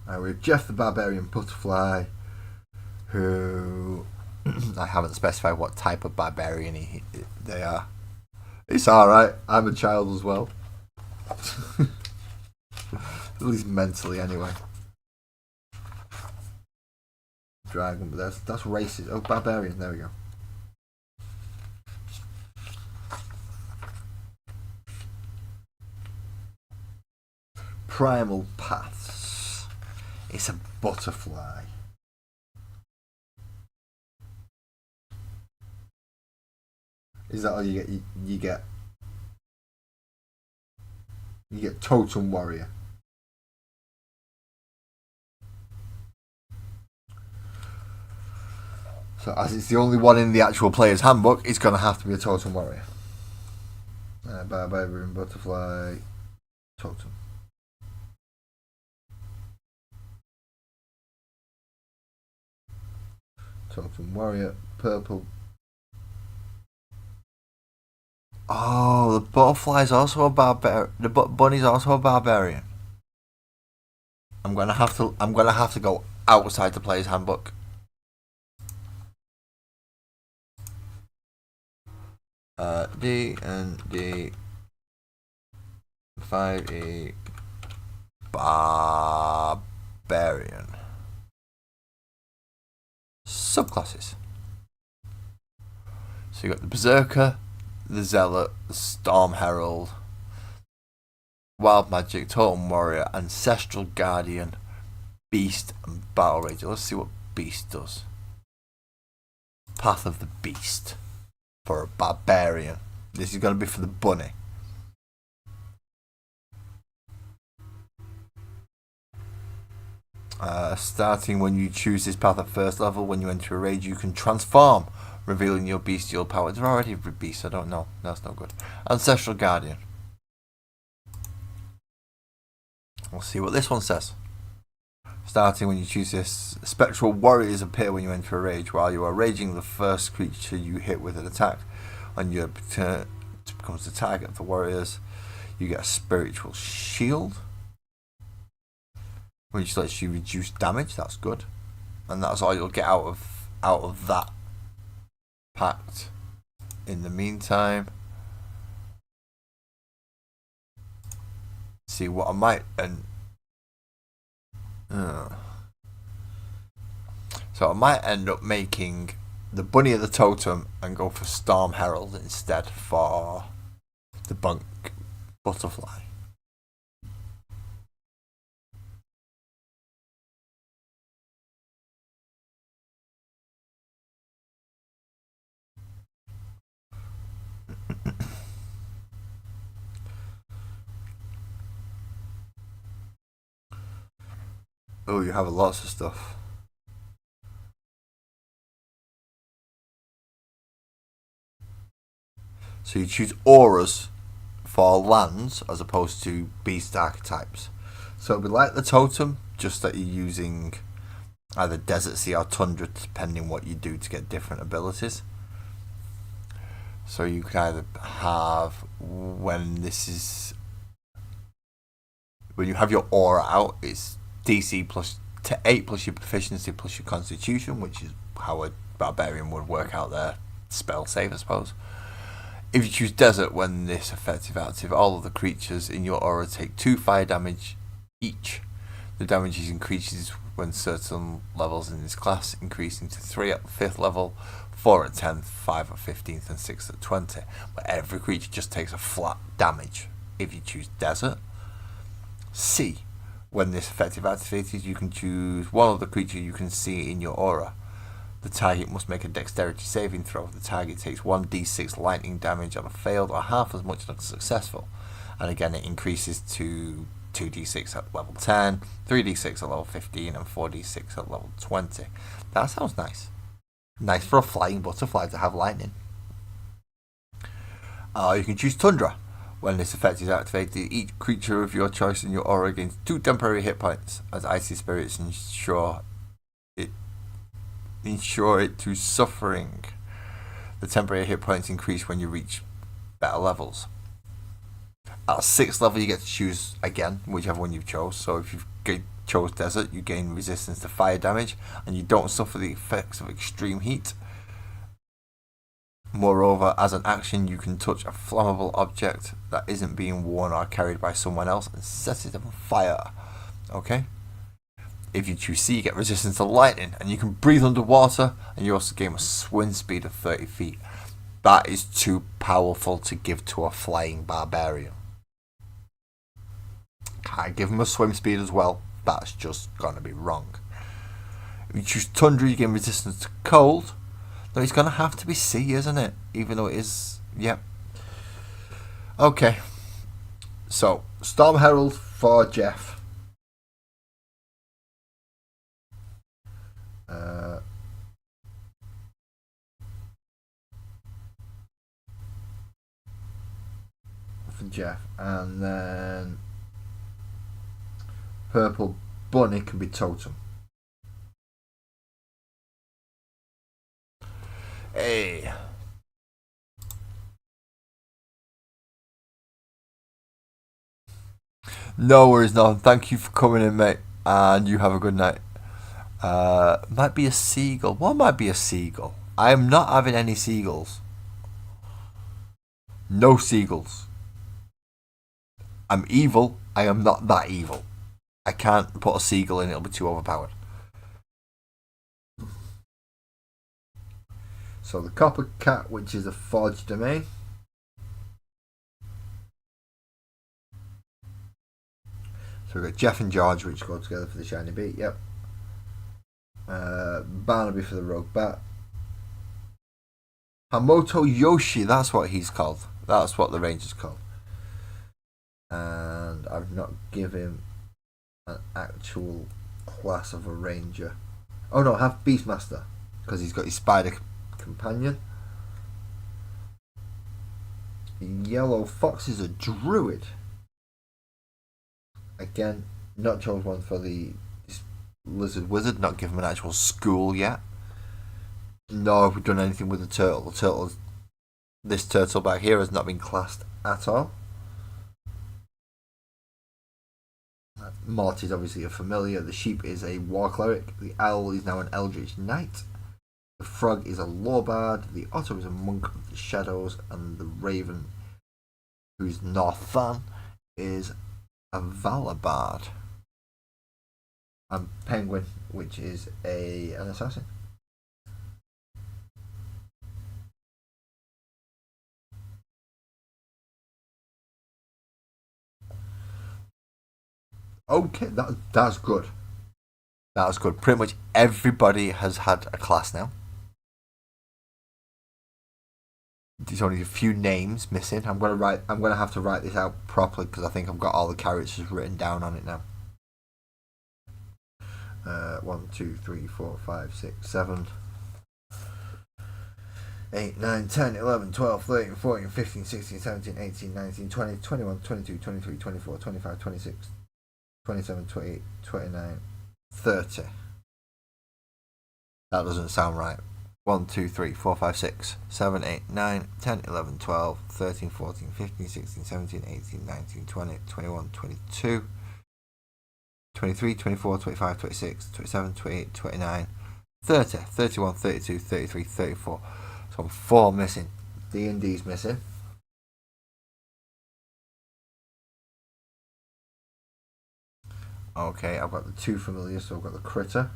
We have Jeff the Barbarian Butterfly, who I haven't specified what type of barbarian they are. It's alright, I'm a child as well. At least mentally, anyway. Dragon, but that's racist. Oh, barbarian, there we go. Primal Paths. It's a butterfly. Is that all you get? You get Totem Warrior. So as it's the only one in the actual player's handbook, it's going to have to be a Totem Warrior. Barbarian Butterfly. Totem. Totem Warrior. Purple. Oh, the butterfly's also a barbarian. The bunny's also a barbarian. I'm gonna have to go outside the player's handbook. D&D 5e barbarian subclasses. So you got the Berserker, the Zealot, the Storm Herald, Wild Magic, Totem Warrior, Ancestral Guardian, Beast, and Battle Rager. Let's see what Beast does. Path of the Beast for a barbarian. This is going to be for the bunny. Starting when you choose this path at first level, when you enter a raid, you can transform, revealing your bestial power. They're already beasts, I don't know. That's no good. Ancestral Guardian. We'll see what this one says. Starting when you choose this, spectral warriors appear when you enter a rage. While you are raging, the first creature you hit with an attack on your turn becomes the target of the warriors. You get a spiritual shield, which lets you reduce damage. That's good, and that's all you'll get out of that pact. In the meantime, see what I might so I might end up making the Bunny of the Totem and go for Storm Herald instead for the Bunk Butterfly. Oh, you have lots of stuff. So you choose auras for lands as opposed to beast archetypes. So it'll be like the totem, just that you're using either desert, sea, or tundra, depending what you do to get different abilities. So you could either have when you have your aura out, it's DC plus 8 plus your proficiency plus your constitution, which is how a barbarian would work out their spell save, I suppose. If you choose desert, when this effective active, all of the creatures in your aura take 2 fire damage each. The damage increases when certain levels in this class, increasing to 3 at the 5th level, 4 at 10th, 5 at 15th, and 6 at 20. But every creature just takes a flat damage if you choose desert. C. When this effective activated, you can choose one of the creature you can see in your aura. The target must make a dexterity saving throw. The target takes 1d6 lightning damage on a failed or half as much on a successful. And again, it increases to 2d6 at level 10, 3d6 at level 15, and 4d6 at level 20. That sounds nice. Nice for a flying butterfly to have lightning. You can choose Tundra. When this effect is activated, each creature of your choice in your aura gains 2 temporary hit points, as icy spirits ensure it to suffering. The temporary hit points increase when you reach better levels. At 6th level, you get to choose again whichever one you've chose. So if you've chose desert, you gain resistance to fire damage and you don't suffer the effects of extreme heat. Moreover, as an action, you can touch a flammable object that isn't being worn or carried by someone else and set it on fire. Okay? If you choose C, you get resistance to lightning, and you can breathe underwater, and you also gain a swim speed of 30 feet. That is too powerful to give to a flying barbarian. Can't give him a swim speed as well. That's just gonna be wrong. If you choose Tundra, you gain resistance to cold. No, it's gonna have to be C, isn't it? Even though it is, yep. Okay. So, Storm Herald for Jeff. For Jeff, and then Purple Bunny can be Totem. Hey. No worries, no. Thank you for coming in, mate. And you have a good night. Might be a seagull. What might be a seagull? I am not having any seagulls. No seagulls. I'm evil. I am not that evil. I can't put a seagull in, it'll be too overpowered. So the Copper Cat, which is a forged domain. So we've got Jeff and George, which go together for the Shiny Beat, yep. Barnaby for the Rogue Bat. Hamoto Yoshi, that's what he's called. That's what the ranger's called. And I've not given him an actual class of a ranger. Oh no, have Beastmaster, because he's got his spider companion. Yellow Fox is a druid. Again, not chose one for the lizard wizard, not given him an actual school yet. Nor have we done anything with the turtle. This turtle back here has not been classed at all. Mort is obviously a familiar. The sheep is a war cleric. The owl is now an eldritch knight. The frog is a lawbard. The otter is a monk of the shadows. And the raven, who's Northan, is a valabard. And penguin, which is an assassin. Okay, that's good. That's good. Pretty much everybody has had a class now. There's only a few names missing. I'm gonna have to write this out properly because I think I've got all the characters written down on it now. 1, 2, 3, 4, 5, 6, 7, 8, 9, 10, 11, 12, 13, 14, 15, 16, 17, 18, 19, 20, 21, 22, 23, 24, 25, 26, 27, 28, 29, 30. That doesn't sound right. 1, 2, 3, 4, 5, 6, 7, 8, 9, 10, 11, 12, 13, 14, 15, 16, 17, 18, 19, 20, 21, 22, 23, 24, 25, 26, 27, 28, 29, 30, 31, 32, 33, 34. So I'm 4 missing. D&D's missing. Okay, I've got the 2 familiars, so I've got the critter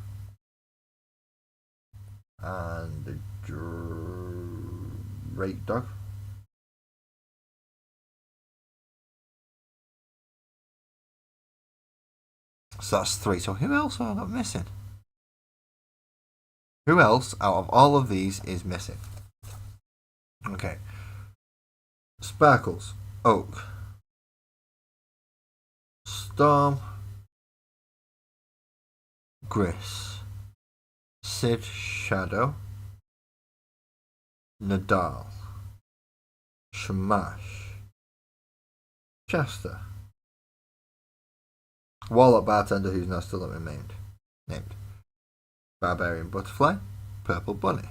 and the drake dog. So that's 3. So who else have I got missing? Who else out of all of these is missing? Okay. Sparkles, Oak, Storm, Gris, Sid Shadow, Nadal, Shamash, Chester, Warlock Bartender, who's now still not been named, Barbarian Butterfly, Purple Bunny,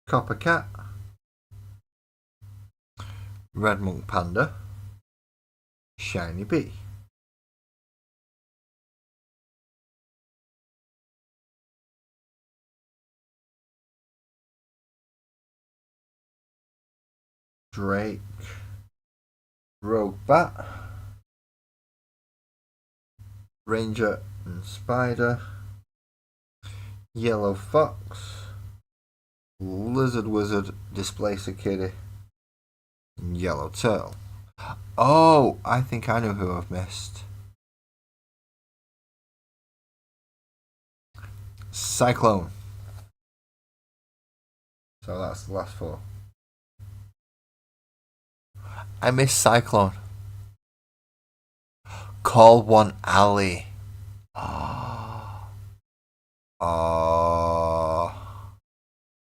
Copper Cat, Red Monk Panda, Shiny Bee. Drake, Rogue Bat, Ranger and Spider, Yellow Fox, Lizard Wizard, Displacer Kitty, and Yellow Turtle. Oh, I think I know who I've missed. Cyclone. So that's the last 4. I missed Cyclone. Call one alley.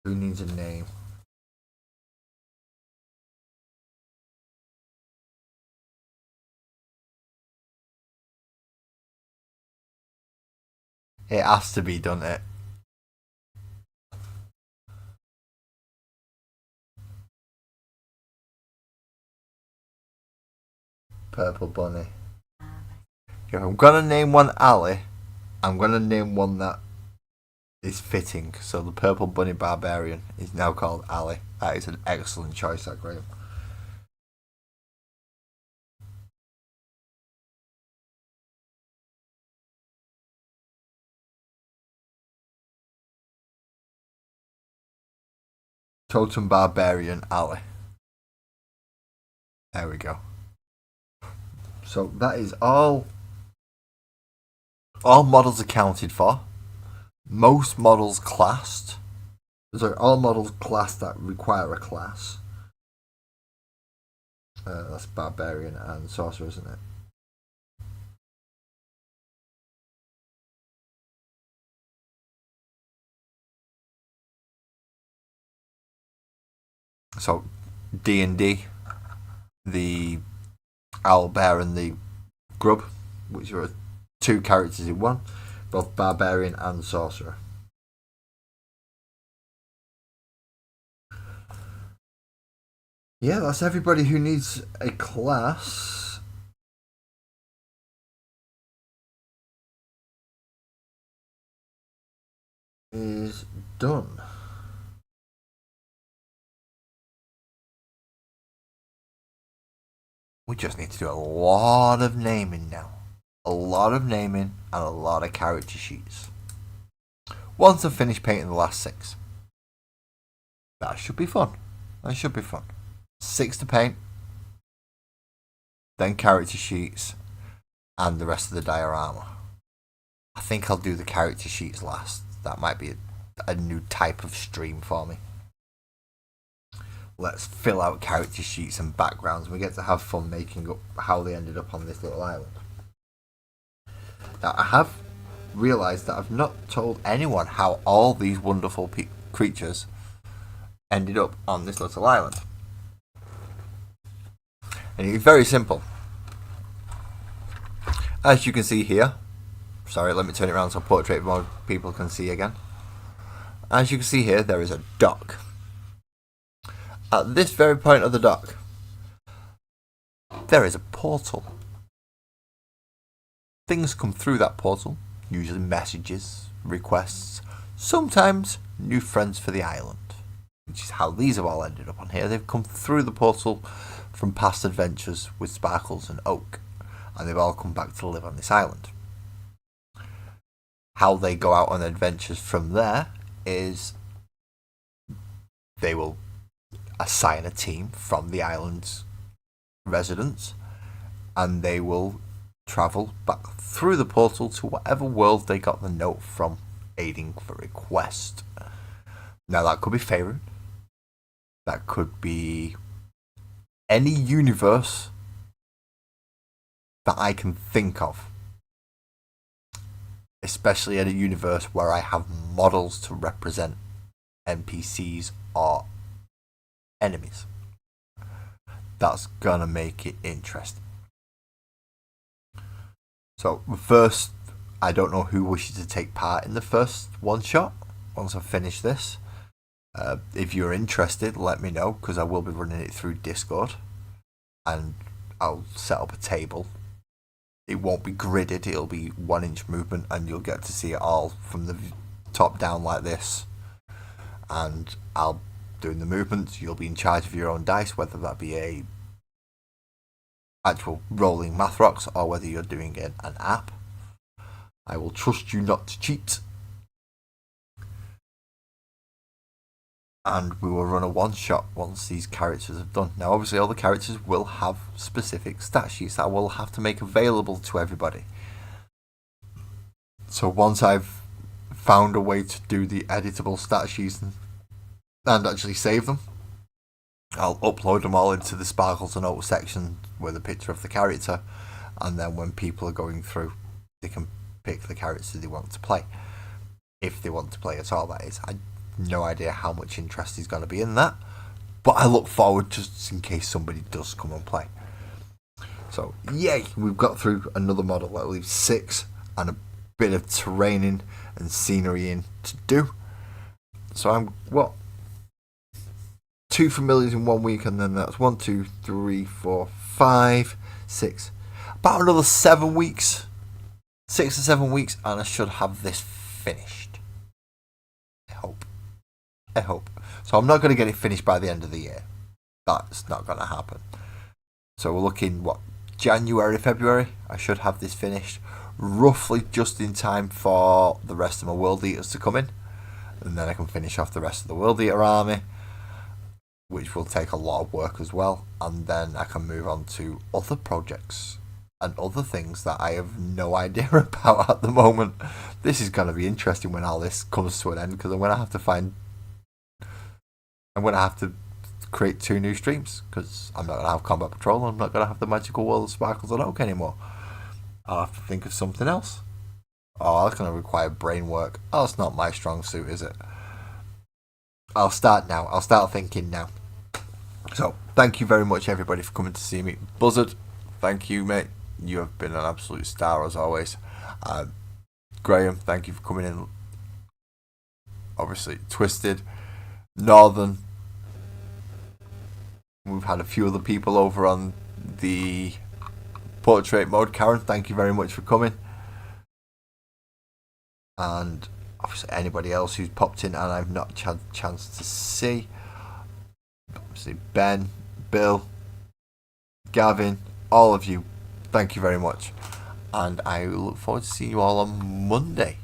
Who needs a name? It has to be, doesn't it? Purple Bunny. If I'm gonna name one alley, I'm gonna name one that is fitting. So the Purple Bunny Barbarian is now called alley. That is an excellent choice, that Graham. Totem Barbarian alley. There we go. So that is all models accounted for. Most models classed. Sorry, all models classed that require a class. That's Barbarian and Sorcerer, isn't it? So D&D, the owlbear and the grub, which are 2 characters in one, both barbarian and sorcerer. Yeah, that's everybody who needs a class. Is done. We just need to do a lot of naming now. A lot of naming and a lot of character sheets. Once I've finished painting the last 6. That should be fun. 6 to paint. Then character sheets. And the rest of the diorama. I think I'll do the character sheets last. That might be a new type of stream for me. Let's fill out character sheets and backgrounds. We get to have fun making up how they ended up on this little island. Now, I have realised that I've not told anyone how all these wonderful creatures ended up on this little island. And it's very simple. As you can see here, sorry, let me turn it around so portrait mode people can see again. As you can see here, there is a dock. At this very point of the dock, there is a portal. Things come through that portal, usually messages, requests, sometimes new friends for the island, which is how these have all ended up on here. They've come through the portal from past adventures with Sparkles and Oak, and they've all come back to live on this island. How they go out on adventures from there is they will assign a team from the island's residents, and they will travel back through the portal to whatever world they got the note from, aiding for request. Now that could be Faerun, that could be any universe that I can think of, especially in a universe where I have models to represent NPCs or enemies. That's gonna make it interesting. So first, I don't know who wishes to take part in the first one shot once I've finished this. If you're interested, let me know, because I will be running it through Discord, and I'll set up a table. It won't be gridded, it'll be 1-inch movement, and you'll get to see it all from the top down like this. And I'll doing the movements. You'll be in charge of your own dice, whether that be a actual rolling math rocks or whether you're doing an app. I will trust you not to cheat, and we will run a one shot once these characters have done. Now obviously all the characters will have specific stat sheets that I will have to make available to everybody. So once I've found a way to do the editable stat sheets and actually save them, I'll upload them all into the Sparkles and Oak section with a picture of the character, and then when people are going through, they can pick the characters they want to play, if they want to play at all, that is. I have no idea how much interest is going to be in that, but I look forward just in case somebody does come and play. So yay, we've got through another model. That leaves 6 and a bit of terraining and scenery in to do. So I'm 2 familiars in 1 week, and then that's 1, 2, 3, 4, 5, 6. About another 7 weeks. 6 to 7 weeks, and I should have this finished. I hope. So I'm not going to get it finished by the end of the year. That's not going to happen. So we're looking, January, February? I should have this finished. Roughly just in time for the rest of my World Eaters to come in. And then I can finish off the rest of the World Eater army, which will take a lot of work as well, and then I can move on to other projects and other things that I have no idea about at the moment. This is going to be interesting when all this comes to an end, because I'm going to have to create 2 new streams, because I'm not going to have Combat Patrol, and I'm not going to have the Magical World of Sparkles and Oak anymore. I'll have to think of something else. Oh, that's going to require brain work. Oh, it's not my strong suit, is it? I'll start now. I'll start thinking now. So, thank you very much, everybody, for coming to see me. Buzzard, thank you, mate. You have been an absolute star as always. Graham, thank you for coming in. Obviously, Twisted, Northern. We've had a few other people over on the portrait mode. Karen, thank you very much for coming. And obviously anybody else who's popped in and I've not had a chance to see. Obviously Ben, Bill, Gavin, all of you, thank you very much. And I look forward to seeing you all on Monday.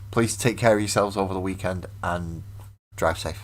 Please take care of yourselves over the weekend and drive safe.